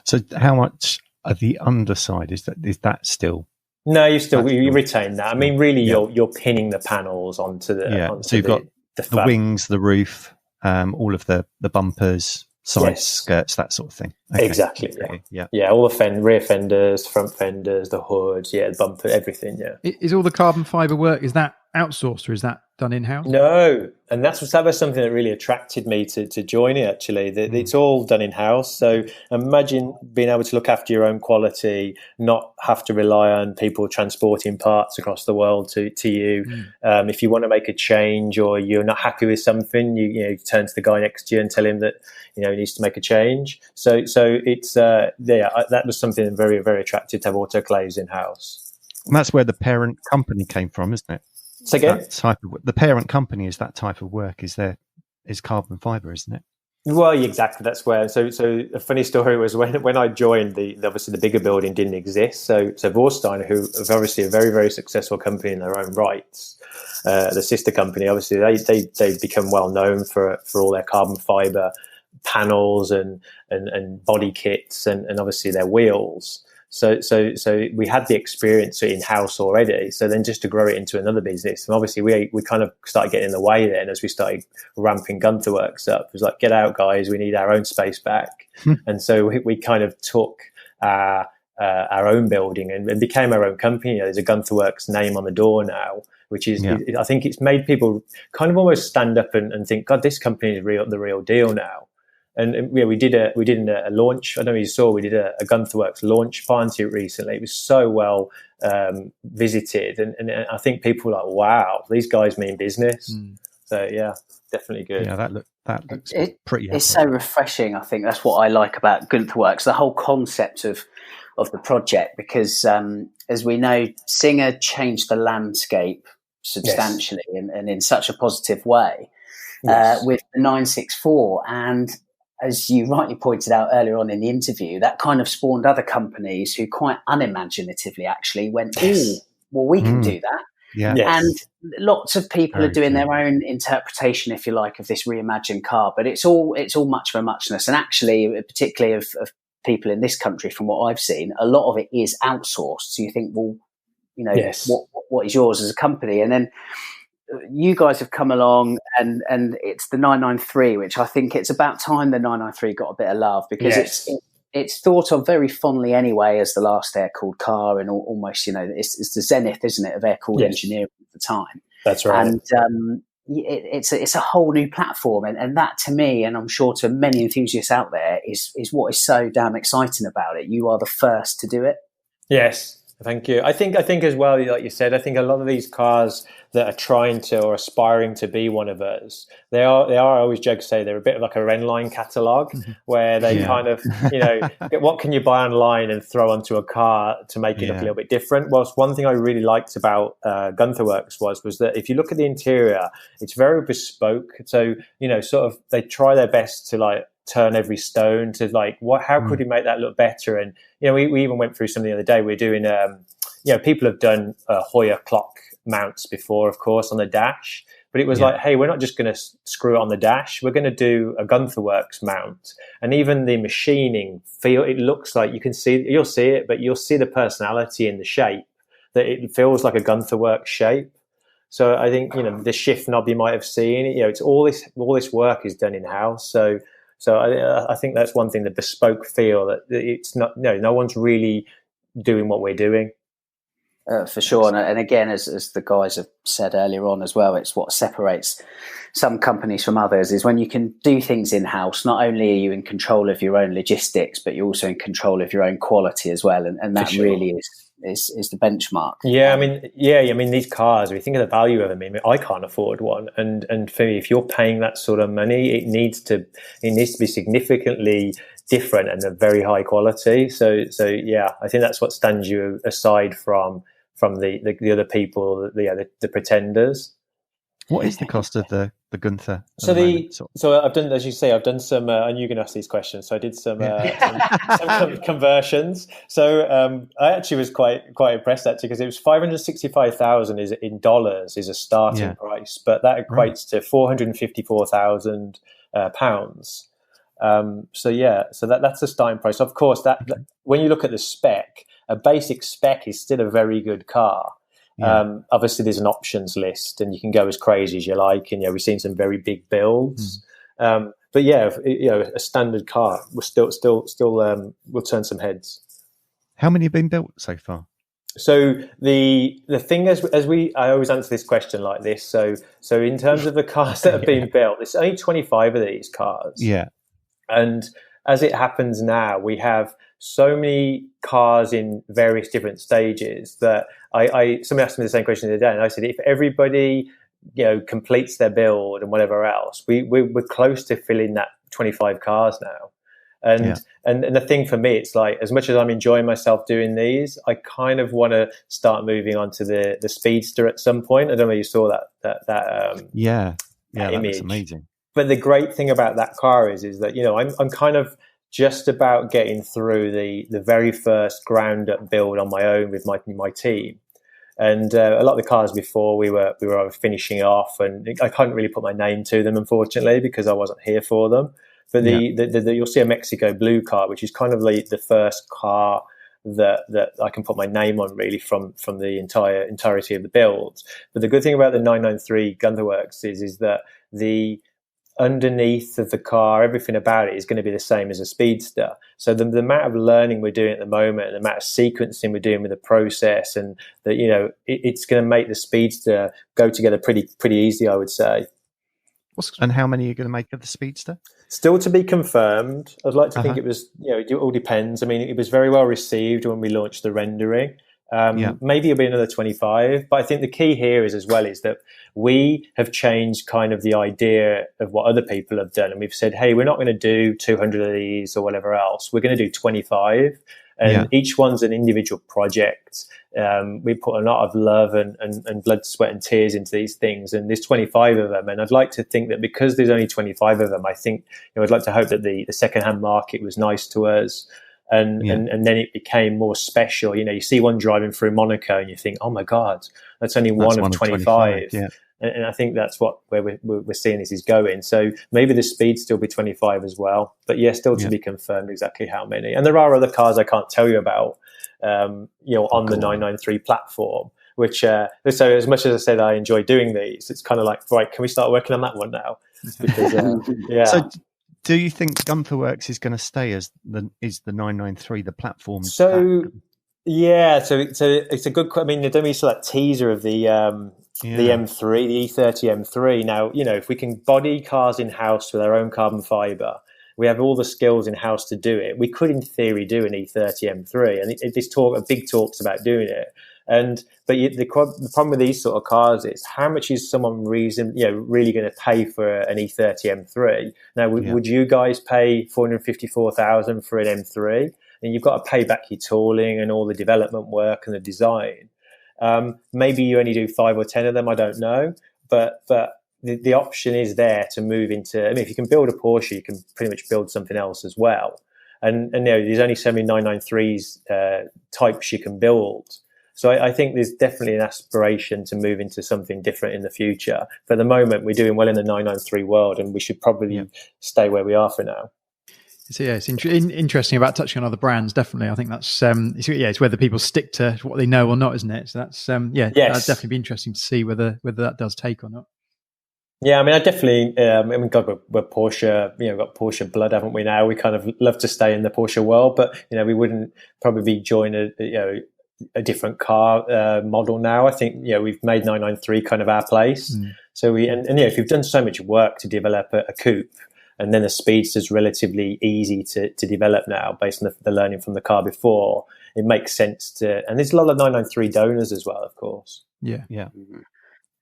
So how much of the underside is that still? No, you retain that. I mean, really, you're pinning the panels onto the. So you've got the wings, the roof, all of the bumpers, side skirts, that sort of thing. Okay. Exactly. Yeah. All the rear fenders, front fenders, the hood, the bumper, everything. Yeah. Is all the carbon fibre work? Is that outsourced, or is that done in-house? No, and that was something that really attracted me to join it, actually. It's all done in-house. So imagine being able to look after your own quality, not have to rely on people transporting parts across the world to you. If you want to make a change or you're not happy with something, you turn to the guy next to you and tell him that he needs to make a change. So it's that was something very, very attractive to have autoclaves in-house. And that's where the parent company came from, isn't it? So again, the parent company is that type of work. Is carbon fiber, isn't it? Well, exactly. That's where. So a funny story was when I joined, obviously the bigger building didn't exist. So Vorsteiner, who is obviously a very, very successful company in their own rights, the sister company, obviously they've become well known for all their carbon fiber panels and body kits and obviously their wheels. So we had the experience in-house already. So then just to grow it into another business, and obviously we kind of started getting in the way then as we started ramping Guntherwerks up. It was like, get out, guys, we need our own space back. And so we kind of took our own building and became our own company. There's a Guntherwerks name on the door now, which is, I think it's made people kind of almost stand up and think, God, this company is the real deal now. And we did a launch. I don't know if you saw, we did a Guntherwerks launch party recently. It was so well visited, and I think people were like, "Wow, these guys mean business." So yeah, definitely good. Yeah, that looks pretty. It's so refreshing. I think that's what I like about Guntherwerks, the whole concept of the project, because as we know, Singer changed the landscape substantially and in such a positive way with the 964 and. As you rightly pointed out earlier on in the interview, that kind of spawned other companies who quite unimaginatively actually went, "Oh, well, we can do that." Yeah. Yes. And lots of people are doing their own interpretation, if you like, of this reimagined car. But it's all much of a muchness. And actually, particularly of people in this country, from what I've seen, a lot of it is outsourced. So you think, well, what is yours as a company? And then you guys have come along and it's the 993, which I think it's about time the 993 got a bit of love, because it's thought of very fondly anyway as the last air-cooled car, and almost, it's the zenith, isn't it, of air-cooled engineering at the time. That's right. And it's a whole new platform. And that, to me, and I'm sure to many enthusiasts out there, is what is so damn exciting about it. You are the first to do it. Yes. Thank you. I think as well, like you said, I think a lot of these cars that are trying to or aspiring to be one of us, they are. I always joke, say they're a bit of like a Renline catalogue, where they kind of, what can you buy online and throw onto a car to make it look a little bit different. Whilst one thing I really liked about Guntherwerks was that if you look at the interior, it's very bespoke. So sort of they try their best to like turn every stone to like how could we make that look better. And we even went through something the other day. We're doing people have done Hoyer clock mounts before, of course, on the dash, but it was like, hey, we're not just going to screw it on the dash, we're going to do a Guntherwerks mount. And even the machining it looks like you'll see it, but you'll see the personality in the shape, that it feels like a Guntherwerks shape. So I think the shift knob you might have seen, it's all this work is done in house. So I think that's one thing, the bespoke feel, that it's not, no one's really doing what we're doing. For sure. And again, as the guys have said earlier on as well, it's what separates some companies from others is when you can do things in-house. Not only are you in control of your own logistics, but you're also in control of your own quality as well. And that really is the benchmark. Yeah, I mean, these cars, if you think of the value of them, I can't afford one. And for me, if you're paying that sort of money, it needs to be significantly different and of very high quality. So yeah, I think that's what stands you aside from the other people, the pretenders. What is the cost of the Gunther? So I've done, as you say, I've done some. I knew you're going to ask these questions, so I did some conversions. So I actually was quite impressed actually, because it was $565,000 in dollars is a starting price, but that equates to £454,000 pounds. So that's the starting price. Of course, that when you look at the spec, a basic spec is still a very good car. Obviously, there's an options list, and you can go as crazy as you like. And we've seen some very big builds, but a standard car will still will turn some heads. How many have been built so far? So the thing I always answer this question like this. So in terms of the cars that have been built, there's only 25 of these cars. Yeah. And as it happens now, we have so many cars in various different stages that somebody asked me the same question the other day, and I said, if everybody completes their build and whatever else, we're close to filling that 25 cars now. And the thing for me, it's like, as much as I'm enjoying myself doing these, I kind of want to start moving on to the Speedster at some point. I don't know if you saw that that image. Looks amazing. But the great thing about that car is that I'm kind of just about getting through the very first ground up build on my own with my team. And a lot of the cars before we were finishing off, and I couldn't really put my name to them, unfortunately, because I wasn't here for them. But you'll see a Mexico blue car, which is kind of like the first car that I can put my name on, really, from the entirety of the build. But the good thing about the 993 Guntherwerks is that the underneath of the car, everything about it is going to be the same as a Speedster. So the amount of learning we're doing at the moment, and the amount of sequencing we're doing with the process, and that it's going to make the Speedster go together pretty easy, I would say. And how many are you going to make of the Speedster? Still to be confirmed. I'd like to think it was, it all depends. I mean, it was very well received when we launched the rendering. Maybe it'll be another 25. But I think the key here is that we have changed kind of the idea of what other people have done. And we've said, hey, we're not going to do 200 of these or whatever else. We're going to do 25. And each one's an individual project. We put a lot of love and blood, sweat and tears into these things. And there's 25 of them. And I'd like to think that because there's only 25 of them, I think, I'd like to hope that the secondhand market was nice to us. And then it became more special. You see one driving through Monaco and you think, oh my God, that's only one of 25. Yeah. And I think that's where we're seeing this is going. So maybe the speed still be 25 as well. But still to be confirmed exactly how many. And there are other cars I can't tell you about, on the 993 platform, which, so as much as I said I enjoy doing these, it's kind of like, right, can we start working on that one now? Because, So do you think Guntherwerks is going to stay as the 993, the platform? So it's a good. I mean, they don't saw that teaser of the M3, the E30 M3. Now, if we can body cars in house with our own carbon fiber, we have all the skills in house to do it. We could, in theory, do an E30 M3, and big talks about doing it. But the problem with these sort of cars is how much is someone really going to pay for an E30 M3? Now, would you guys pay $454,000 for an M3? And you've got to pay back your tooling and all the development work and the design. Maybe you only do 5 or 10 of them. I don't know, but the option is there to move into. I mean, if you can build a Porsche, you can pretty much build something else as well. And there's only so many 993s types you can build. So I think there's definitely an aspiration to move into something different in the future. But at the moment, we're doing well in the 993 world, and we should probably stay where we are for now. So it's interesting about touching on other brands. Definitely, I think that's it's whether people stick to what they know or not, isn't it? So that's that'd definitely be interesting to see whether that does take or not. Yeah, I mean, I definitely. God, we're Porsche. We've got Porsche blood, haven't we? Now we kind of love to stay in the Porsche world, but we wouldn't probably join a different car model now. I think we've made 993 kind of our place. So if you've done so much work to develop a coupe, and then the Speedster is relatively easy to develop now based on the learning from the car before, it makes sense to. And there's a lot of 993 donors as well, of course. Yeah.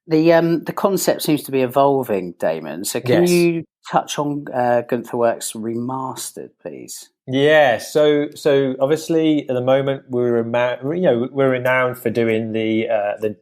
The concept seems to be evolving, Damon. So can you touch on Guntherwerks Remastered, please? Yeah, so obviously at the moment we're renowned for doing the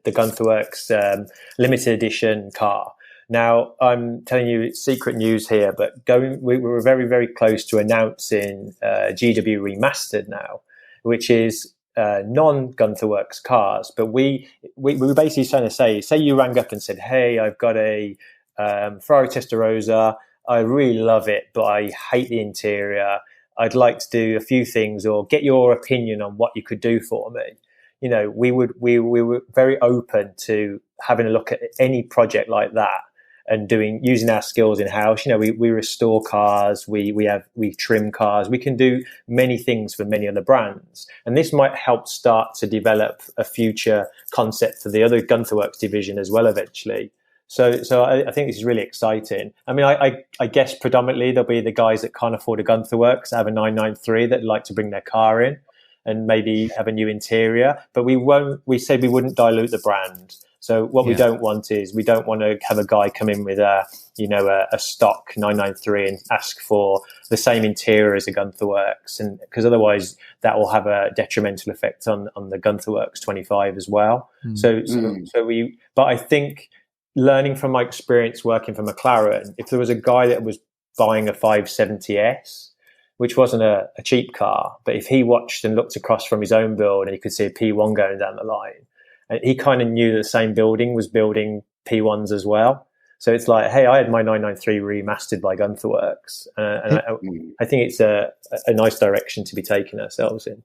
Guntherwerks Limited Edition car. Now I'm telling you it's secret news here, but we were very, very close to announcing GW Remastered now, which is non-Guntherwerks cars. But we were basically trying to say you rang up and said, hey, I've got a Ferrari Testarossa. I really love it, but I hate the interior. I'd like to do a few things or get your opinion on what you could do for me. We were very open to having a look at any project like that. and using our skills in house. We restore cars, we trim cars, we can do many things for many other brands, and this might help start to develop a future concept for the other Guntherwerks division as well eventually. So I think this is really exciting. I mean, I guess predominantly there'll be the guys that can't afford a Guntherwerks, have a 993 that like to bring their car in and maybe have a new interior, but we said we wouldn't dilute the brand. So what we don't want is, we don't want to have a guy come in with a stock 993 and ask for the same interior as a Guntherwerks, and because otherwise that will have a detrimental effect on the Guntherwerks 25 as well. But I think, learning from my experience working for McLaren, if there was a guy that was buying a 570S, which wasn't a cheap car, but if he watched and looked across from his own build and he could see a P1 going down the line, and he kind of knew that the same building was building P1s as well. So it's like, hey, I had my 993 remastered by Guntherwerks. I think it's a nice direction to be taking ourselves in.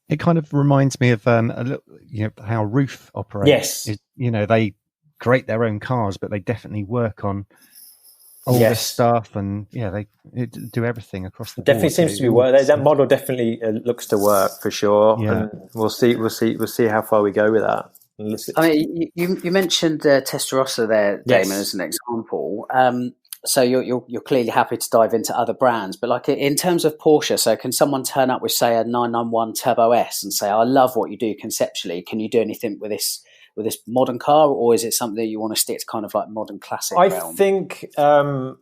It kind of reminds me of how Roof operates. Yes. They create their own cars, but they definitely work on all this stuff, and they do everything across the board. Definitely seems to be work. That model definitely looks to work for sure. And we'll see how far we go with that. I mean, you mentioned Testarossa there, Damon, as an example. So you're clearly happy to dive into other brands, but like in terms of Porsche, so can someone turn up with, say, a 991 Turbo S and say, I love what you do conceptually, can you do anything with this modern car, or is it something that you want to stick to kind of like modern classic realm? Think, I'm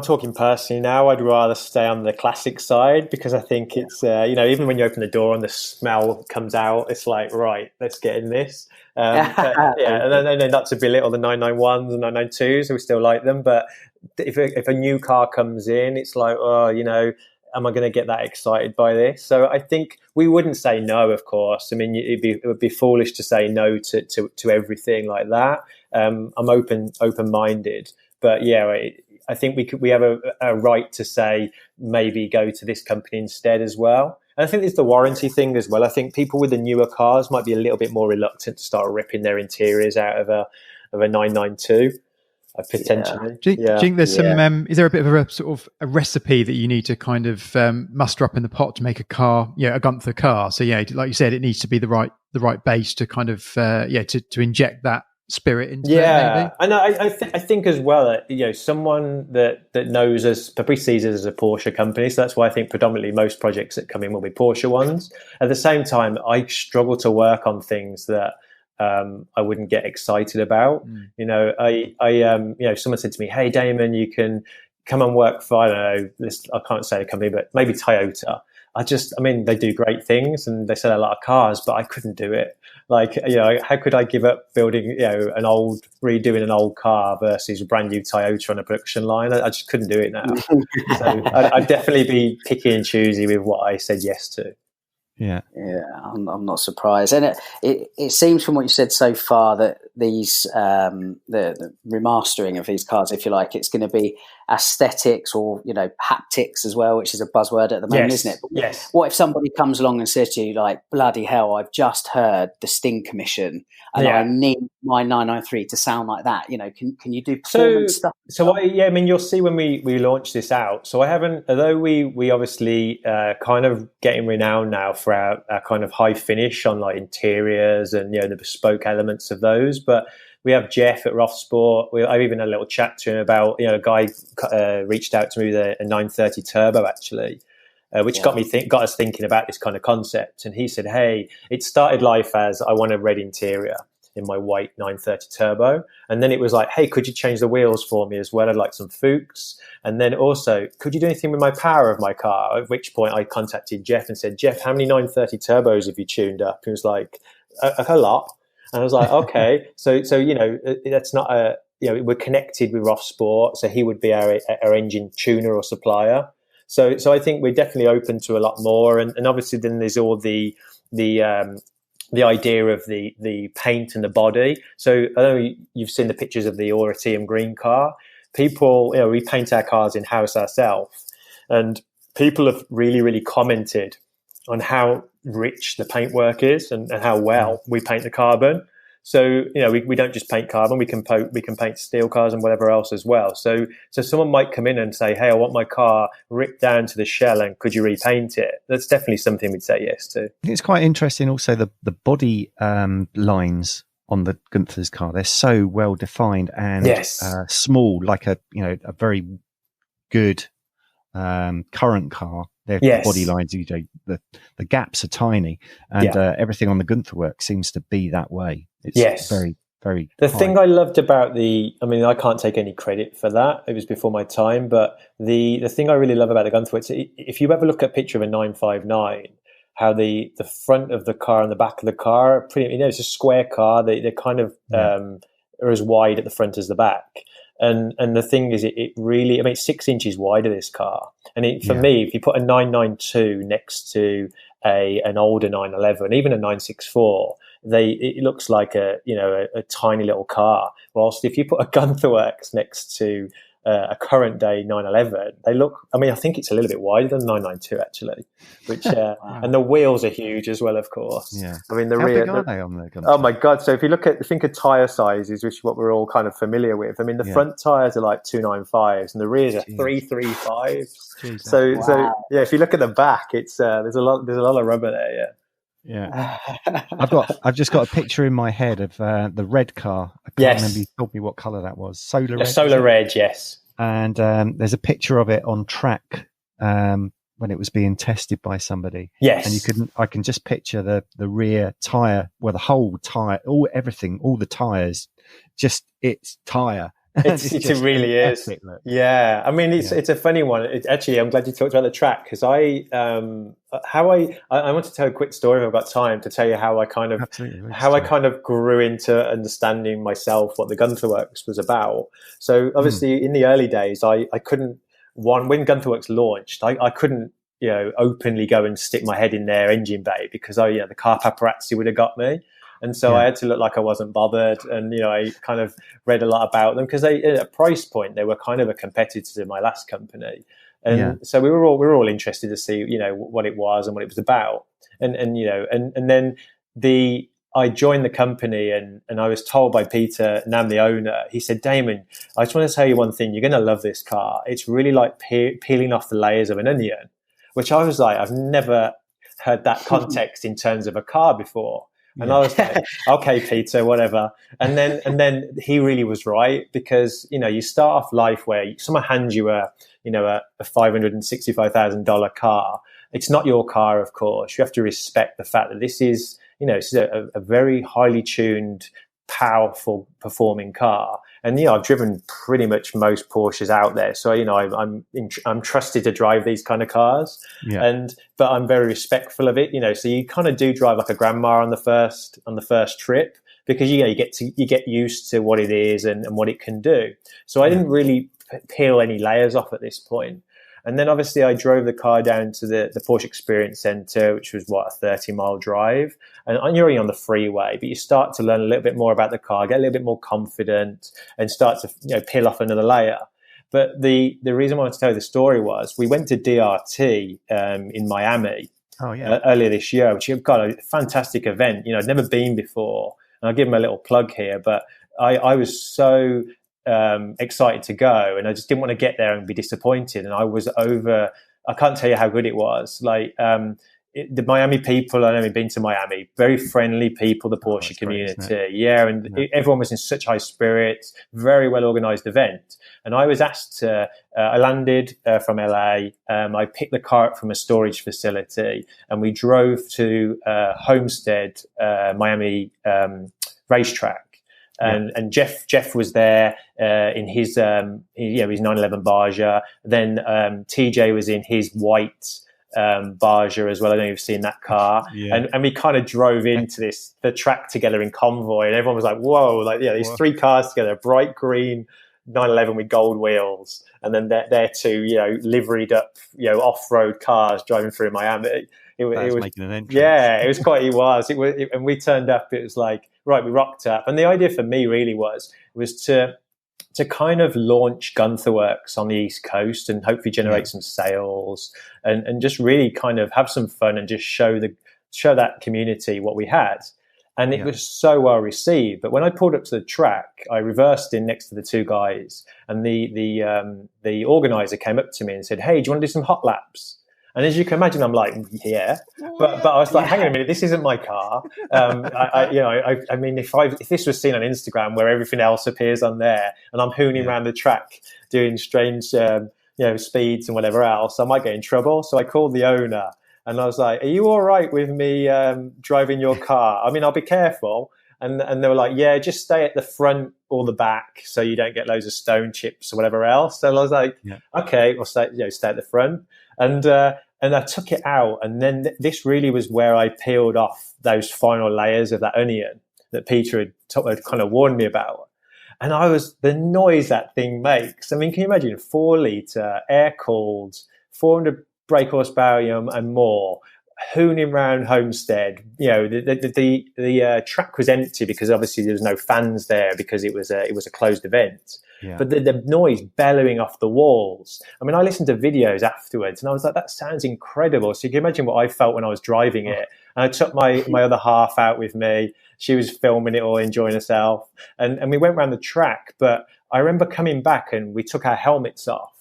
talking personally now, I'd rather stay on the classic side, because I think it's, even when you open the door and the smell comes out, it's like, right, let's get in this. And then not to belittle the 991s and 992s, we still like them, but if a new car comes in, it's like, am I going to get that excited by this? So I think we wouldn't say no, of course. I mean, it would be foolish to say no to everything like that. I'm open-minded, but I think we have a right to say maybe go to this company instead as well. And I think there's the warranty thing as well. I think people with the newer cars might be a little bit more reluctant to start ripping their interiors out of a 992. Potentially. Do you think there's some? Is there a bit of a sort of a recipe that you need to kind of muster up in the pot to make a car, a Gunther car? So like you said, it needs to be the right base to kind of to inject that spirit into it, maybe? And I think as well that someone that knows us probably sees us as a Porsche company, so that's why I think predominantly most projects that come in will be Porsche ones. At the same time, I struggle to work on things that I wouldn't get excited about. Someone said to me, "Hey, Damon, you can come and work for, I don't know, I can't say a company, but maybe Toyota." They do great things and they sell a lot of cars, but I couldn't do it. Like, how could I give up building, redoing an old car versus a brand new Toyota on a production line? I just couldn't do it now. So I'd definitely be picky and choosy with what I said yes to. Yeah, I'm not surprised, and it seems from what you said so far that these the remastering of these cars, if you like, it's going to be aesthetics or haptics as well, which is a buzzword at the moment, isn't it? But what if somebody comes along and says to you, like, bloody hell, I've just heard the Sting Commission and I need my 993 to sound like that? Can you do performance stuff? So you'll see when we launch this out. So I haven't, although we obviously kind of getting renowned now for our kind of high finish on like interiors and the bespoke elements of those, but we have Jeff at Roth Sport. I've even had a little chat to him about, a guy reached out to me with a 930 Turbo actually, which got us thinking about this kind of concept. And he said, hey, it started life as, I want a red interior in my white 930 Turbo. And then it was like, hey, could you change the wheels for me as well? I'd like some Fuchs. And then also, could you do anything with my power of my car? At which point I contacted Jeff and said, Jeff, how many 930 Turbos have you tuned up? He was like, a lot. And I was like, okay, so that's not we're connected with Roth Sport, so he would be our engine tuner or supplier. So I think we're definitely open to a lot more, and obviously then there's all the idea of the paint and the body. So I know you've seen the pictures of the Aura TM green car. People, we paint our cars in house ourselves, and people have really, really commented on how rich the paintwork is and how well we paint the carbon. So, we don't just paint carbon, we can paint steel cars and whatever else as well. So someone might come in and say, hey, I want my car ripped down to the shell and could you repaint it? That's definitely something we'd say yes to. It's quite interesting also the body lines on the Gunther's car. They're so well defined and small, like a very good current car. Their body lines, the gaps are tiny, and everything on the Guntherwerks seems to be that way. It's very, very. The thing I loved about I can't take any credit for that. It was before my time, but the thing I really love about the Guntherwerks, if you ever look at a picture of a 959, how the front of the car and the back of the car are pretty. It's a square car. They kind of are as wide at the front as the back. And the thing is, it really, it's 6 inches wider, this car. And for me, if you put a 992 next to an older 911, even a 964, it looks like a tiny little car. Whilst if you put a Guntherwerks next to a current day 911, they look, I think it's a little bit wider than 992 actually, which, wow. And the wheels are huge as well, of course. Yeah. The How rear, big are they on the Guntherwerks? Oh my God. So if you think of tyre sizes, which is what we're all kind of familiar with, the front tyres are like 295s and the rears are 335s. So if you look at the back, it's, there's a lot of rubber there. Yeah. Yeah, I've just got a picture in my head of the red car. I can't remember. You told me what colour that was. Solar red. Solar red, yes. And there's a picture of it on track when it was being tested by somebody. Yes. And I can just picture the rear tyre, the whole tyre, everything, all the tyres, just its tyre. It really is. Epic, look. Yeah. It's a funny one. Actually, I'm glad you talked about the track because I want to tell a quick story if I've got time to tell you how I kind of grew into understanding myself what the Guntherwerks was about. So obviously in the early days, I couldn't, when Guntherwerks launched, I couldn't, openly go and stick my head in their engine bay because the car paparazzi would have got me. And so I had to look like I wasn't bothered. And, I kind of read a lot about them because at a price point, they were kind of a competitor to my last company. And so we were all interested to see, what it was and what it was about. And then I joined the company and I was told by Peter Nam, the owner, he said, Damon, I just want to tell you one thing. You're going to love this car. It's really like peeling off the layers of an onion, which I was like, I've never heard that context in terms of a car before. And I was like, okay, Peter, whatever. And then he really was right because, you start off life where someone hands you a $565,000 car. It's not your car, of course. You have to respect the fact that this is a very highly tuned, powerful performing car. And, I've driven pretty much most Porsches out there. So, I'm trusted to drive these kind of cars. Yeah. But I'm very respectful of it, so you kind of do drive like a grandma on the first trip because, you get used to what it is and what it can do. So I didn't really peel any layers off at this point. And then obviously I drove the car down to the Porsche Experience Centre, which was a 30-mile drive. And you're only on the freeway, but you start to learn a little bit more about the car, get a little bit more confident and start to peel off another layer. But the reason I wanted to tell you the story was we went to DRT in Miami earlier this year, which got a fantastic event. I'd never been before. And I'll give them a little plug here, but I was so excited to go and I just didn't want to get there and be disappointed. And I can't tell you how good it was. The Miami people, I've only been to Miami, very friendly people, the Porsche community. Everyone was in such high spirits, very well organized event. And I was asked I landed from LA. I picked the car up from a storage facility and we drove to Homestead, Miami racetrack. And Jeff was there in his 911 Baja. Then TJ was in his white Baja as well. I don't know if you've seen that car. Yeah. And we kind of drove into the track together in convoy, and everyone was like, "Whoa!" These three cars together, bright green 911 with gold wheels, and then they're two liveried up off-road cars driving through Miami. It was making an entrance. Yeah, it was. And we turned up. It was like, right, we rocked up. And the idea for me really was to kind of launch Guntherwerks on the East Coast and hopefully generate some sales and just really kind of have some fun and just show that community what we had. And it was so well received. But when I pulled up to the track, I reversed in next to the two guys, and the organizer came up to me and said, "Hey, do you want to do some hot laps?" And as you can imagine, I'm like, "Yeah," but I was like, "Hang on a minute, this isn't my car." I mean, if this was seen on Instagram where everything else appears on there, and I'm hooning around the track doing strange, speeds and whatever else, I might get in trouble. So I called the owner. And I was like, "Are you all right with me driving your car? I mean, I'll be careful." And they were like, "Yeah, just stay at the front or the back so you don't get loads of stone chips or whatever else." So I was like, "Okay, we'll stay at the front." And I took it out, and then this really was where I peeled off those final layers of that onion that Peter had kind of warned me about. And the noise that thing makes. I mean, can you imagine 4-litre air cooled, 400 brake horsepower and more, hooning round Homestead. The track was empty because obviously there was no fans there because it was a closed event. But the noise bellowing off the walls. I mean, I listened to videos afterwards and I was like, that sounds incredible. So you can imagine what I felt when I was driving it. And I took my other half out with me. She was filming it all, enjoying herself. And we went around the track. But I remember coming back and we took our helmets off.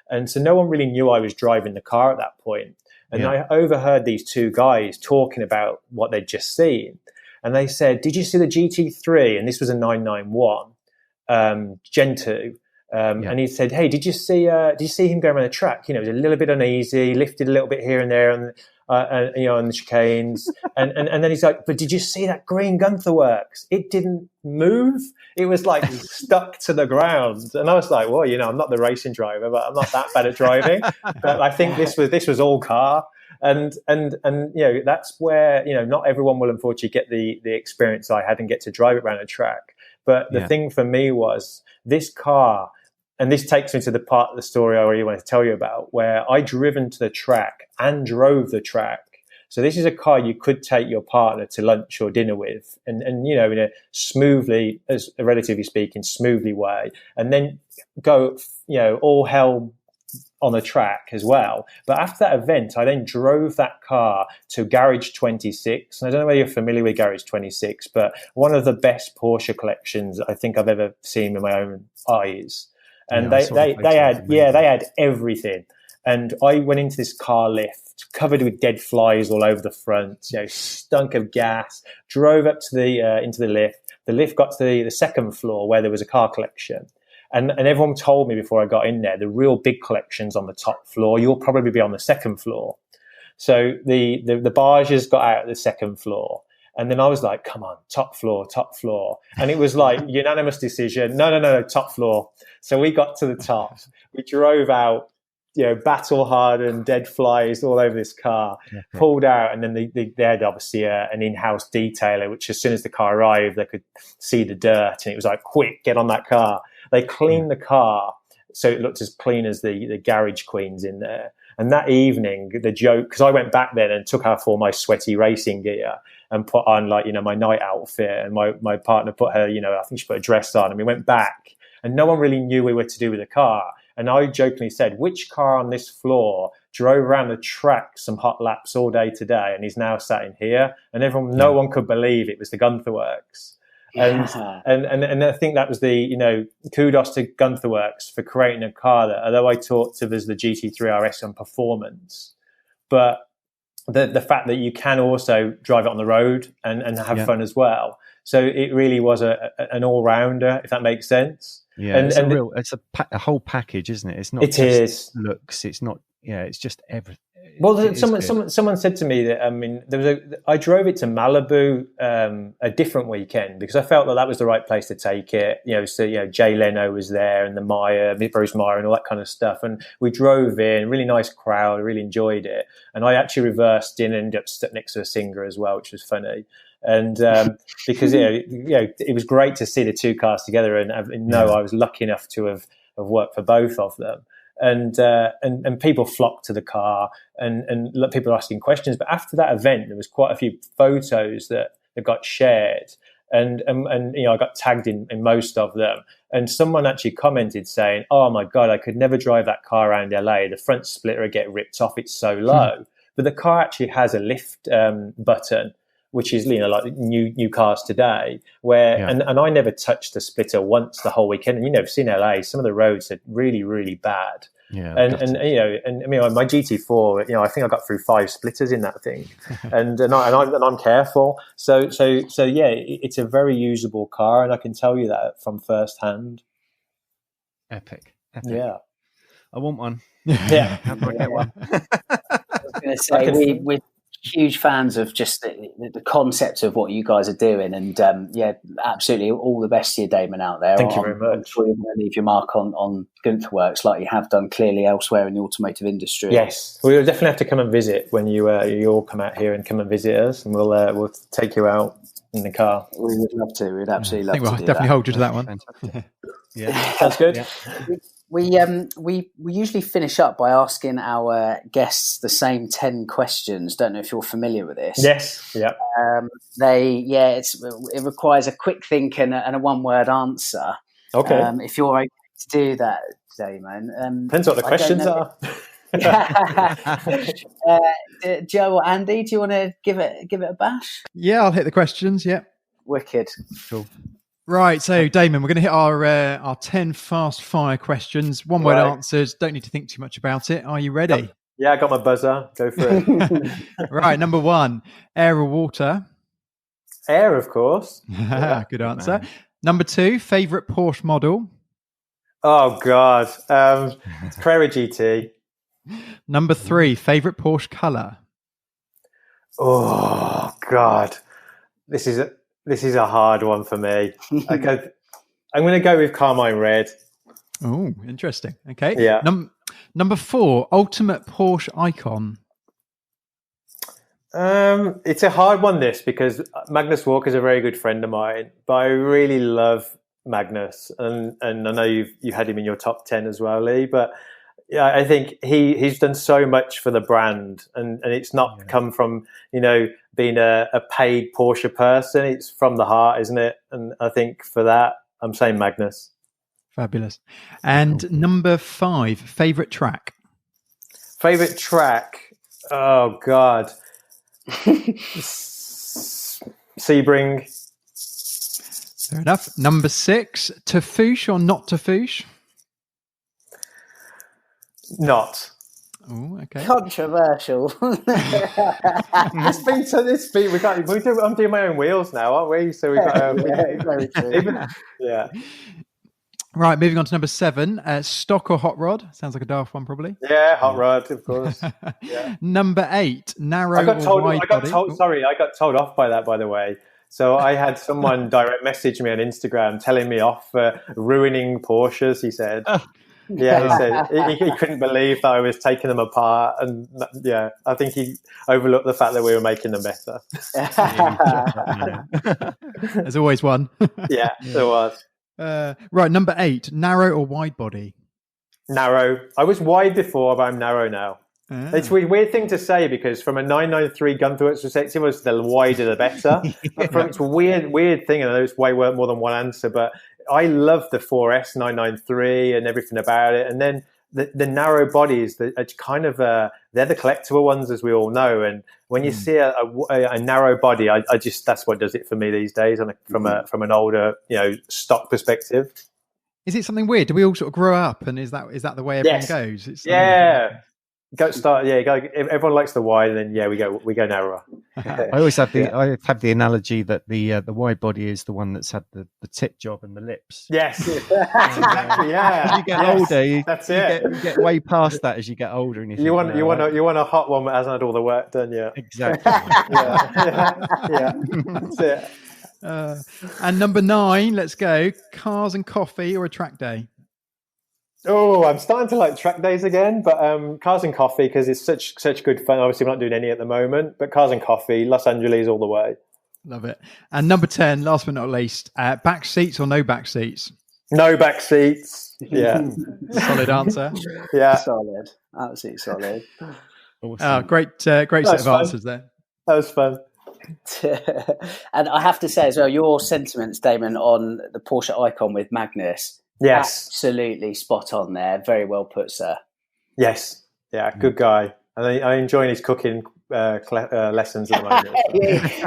And so no one really knew I was driving the car at that point. And I overheard these two guys talking about what they'd just seen. And they said, "Did you see the GT3?" And this was a 991 Gen 2. And he said, "Hey, did you see him go around the track? It was a little bit uneasy, lifted a little bit here and there on the chicanes." and then he's like, "But did you see that green Guntherwerks? It didn't move. It was like stuck to the ground." And I was like, "Well, I'm not the racing driver, but I'm not that bad at driving." But I think this was all car. And that's where, not everyone will unfortunately get the experience I had and get to drive it around a track. But the thing for me was this car. And this takes me to the part of the story I already wanted to tell you about, where I driven to the track and drove the track. So this is a car you could take your partner to lunch or dinner with, and in a smoothly, as relatively speaking, smoothly way, and then go, all hell on the track as well. But after that event, I then drove that car to Garage 26. And I don't know whether you're familiar with Garage 26, but one of the best Porsche collections I think I've ever seen with my own eyes. And they had everything. And I went into this car lift covered with dead flies all over the front, stunk of gas, drove up to into the lift. The lift got to the second floor where there was a car collection. And everyone told me before I got in there, the real big collection's on the top floor. You'll probably be on the second floor. So the barges got out at the second floor. And then I was like, "Come on, top floor. And it was like unanimous decision. No, top floor. So we got to the top. We drove out, battle hardened, dead flies all over this car, pulled out. And then they had obviously an in-house detailer, which as soon as the car arrived, they could see the dirt. And it was like, "Quick, get on that car." They cleaned the car so it looked as clean as the garage queens in there. And that evening, the joke, because I went back then and took off all my sweaty racing gear and put on my night outfit, and my partner put her, I think she put a dress on, and we went back and no one really knew we were to do with the car. And I jokingly said, "Which car on this floor drove around the track some hot laps all day today and is now sat in here?" And no one could believe it was the Guntherwerks. And I think that was the, kudos to Guntherwerks for creating a car that, although I talked of as the GT3 RS on performance, but the fact that you can also drive it on the road and have fun as well. So it really was an all-rounder, if that makes sense. Yeah, it's a whole package, isn't it? It's not looks. It's not. Yeah, it's just everything. Well, someone said to me that, I mean, I drove it to Malibu a different weekend because I felt that was the right place to take it. Jay Leno was there and Bruce Meyer and all that kind of stuff. And we drove in, really nice crowd, I really enjoyed it. And I actually reversed in and ended up stuck next to a Singer as well, which was funny. And because it was great to see the two cars together, and I was lucky enough to have worked for both of them. And people flocked to the car, and people asking questions. But after that event, there was quite a few photos that got shared, and I got tagged in most of them. And someone actually commented saying, "Oh my God, I could never drive that car around LA. The front splitter would get ripped off. It's so low." But the car actually has a lift button, which is like new cars today. Where and I never touched the splitter once the whole weekend. And I've seen LA. Some of the roads are really, really bad. Yeah, and I mean, my GT4, I think I got through 5 splitters in that thing, and I'm careful. So yeah, it's a very usable car, and I can tell you that from first hand. Epic. Yeah, I want one. Yeah, how do I get one? I was going to say we're huge fans of just the concept of what you guys are doing, and absolutely all the best to you, Damon, out there. Thank you very much. I'm sure you're going to leave your mark on Guntherwerks like you have done clearly elsewhere in the automotive industry. Yes, we'll definitely have to come and visit when you all come out here and come and visit us, and we'll take you out in the car. We would love to. We'd absolutely love to. We'll definitely hold you to that one. Yeah, sounds good. Yeah. We usually finish up by asking our guests the same 10 questions. Don't know if you're familiar with this. Yes. Yeah. It requires a quick think and a one-word answer. Okay. If you're okay to do that, Damon. Depends what the questions are. Joe or Andy, do you want to give it a bash? Yeah, I'll hit the questions. Yeah. Wicked. Cool. Right, so Damon, we're going to hit our 10 fast fire questions. One word answers. Don't need to think too much about it. Are you ready? Yeah, I got my buzzer. Go for it. Right, number 1, air or water? Air, of course. Good answer. Number 2, favourite Porsche model? Oh God, Carrera GT. Number 3, favourite Porsche colour? Oh God, this is a hard one for me. I'm going to go with Carmine Red. Oh, interesting. Okay. Yeah. Number 4, ultimate Porsche icon. It's a hard one, this, because Magnus Walker's a very good friend of mine, but I really love Magnus, and I know you had him in your top 10 as well, Lee. But yeah, I think he's done so much for the brand, and it's not come from being a paid Porsche person. It's from the heart, isn't it? And I think for that, I'm saying Magnus. Fabulous. And number 5, favourite track? Favourite track? Oh, God. Sebring. Fair enough. Number 6, Tafouche or not Tafouche? Not. Oh, okay. Controversial. I'm doing my own wheels now, aren't we? So we've got very true. Yeah. Right, moving on to number 7, stock or hot rod? Sounds like a daft one, probably. Yeah, hot rod, of course. Yeah. Number 8, narrow or wide body? I got told off by that, by the way. So I had someone direct message me on Instagram telling me off for ruining Porsches, he said. Yeah, he said he couldn't believe that I was taking them apart, and I think he overlooked the fact that we were making them better. There's always one. Yeah, there was. Right, number 8, narrow or wide body? Narrow. I was wide before, but I'm narrow now. It's a weird thing to say, because from a 993 Guntherwerks perspective, was the wider the better. But it's a weird thing, and I know it's way more than one answer, but I love the 4S 993 and everything about it. And then the narrow bodies, it's kind of they're the collectible ones, as we all know. And when you see a narrow body, I just, that's what does it for me these days. And from an older stock perspective. Is it something weird? Do we all sort of grow up, and is that the way everyone goes? It's everyone likes the wide, and then we go narrower. I always have I have the analogy that the wide body is the one that's had the tip job and the lips. Yes, exactly. Yeah. As you get older, that's it. You get way past that as you get older, and you want a hot one that hasn't had all the work done yet. Exactly. yeah. That's it. And number 9, let's go. Cars and coffee or a track day? Oh, I'm starting to like track days again, but cars and coffee, because it's such good fun. Obviously, we're not doing any at the moment, but cars and coffee, Los Angeles all the way. Love it. And number 10, last but not least, back seats or no back seats? No back seats. Yeah. Solid answer. Yeah. Solid. Absolutely solid. Awesome. Great set of answers there. That was fun. And I have to say as well, your sentiments, Damon, on the Porsche icon with Magnus, absolutely spot on there. Very well put, sir. Yes, yeah, good guy. And I enjoy his cooking lessons at the moment.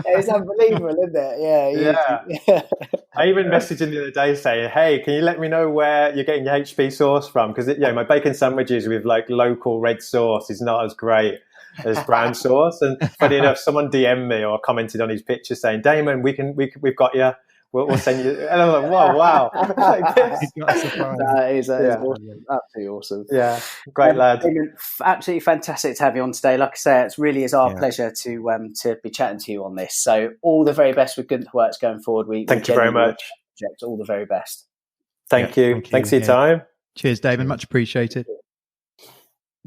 It's unbelievable, isn't it? Yeah. I even messaged him the other day saying, "Hey, can you let me know where you're getting your HP sauce from? Because my bacon sandwiches with like local red sauce is not as great as brown sauce." And funny enough, someone DM'd me or commented on his picture saying, "Damon, we've got you. We'll send you." And I'm like, wow. That is awesome. Absolutely awesome. Yeah, great lad. Absolutely fantastic to have you on today. Like I say, it really is our pleasure to be chatting to you on this. So all the very best with Guntherwerks going forward. Thank you very much. All the very best. Thank you. Thanks for your time. Cheers, Damon. Much appreciated.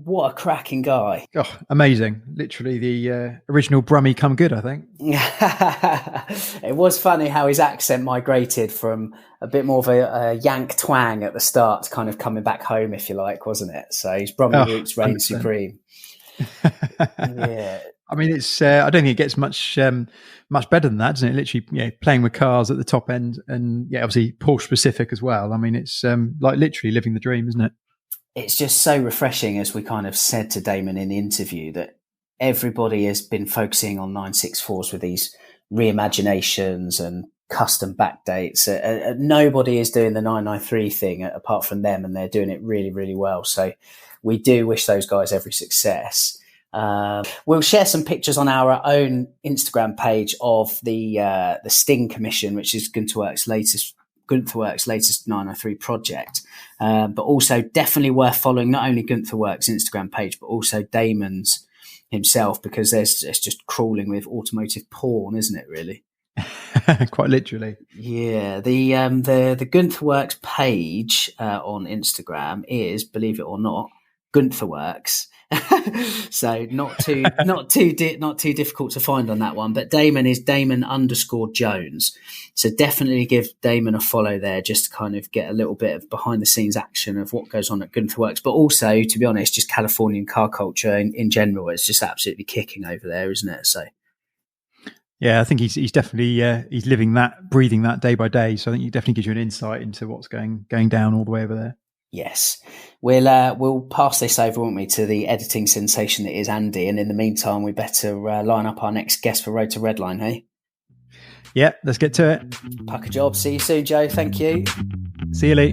What a cracking guy. Oh, amazing. Literally the original Brummie come good, I think. It was funny how his accent migrated from a bit more of a Yank twang at the start to kind of coming back home, if you like, wasn't it? So his Brummie roots reign supreme. Yeah. I mean, it's. I don't think it gets much better than that, doesn't it? Literally, playing with cars at the top end, and obviously Porsche specific as well. I mean, it's like literally living the dream, isn't it? It's just so refreshing, as we kind of said to Damon in the interview, that everybody has been focusing on 964s with these reimaginations and custom backdates. Nobody is doing the 993 thing apart from them, and they're doing it really, really well. So we do wish those guys every success. We'll share some pictures on our own Instagram page of the Sting Commission, which is Guntherwerks' latest 903 project, but also definitely worth following not only Guntherwerks' Instagram page but also Damon's himself, because it's just crawling with automotive porn, isn't it? Really, quite literally. Yeah, the Guntherwerks page on Instagram is, believe it or not, Guntherwerks. So not too difficult to find on that one. But Damon is Damon_Jones. So definitely give Damon a follow there, just to kind of get a little bit of behind the scenes action of what goes on at Guntherwerks. But also, to be honest, just Californian car culture in general. It's just absolutely kicking over there, isn't it? So yeah, I think he's definitely he's living that, breathing that day by day. So I think it definitely gives you an insight into what's going down all the way over there. Yes, we'll pass this over, won't we, to the editing sensation that is Andy. And in the meantime, we better line up our next guest for Road to Redline, hey? Yeah, let's get to it. Pucker job. See you soon, Joe. Thank you. See you, Lee.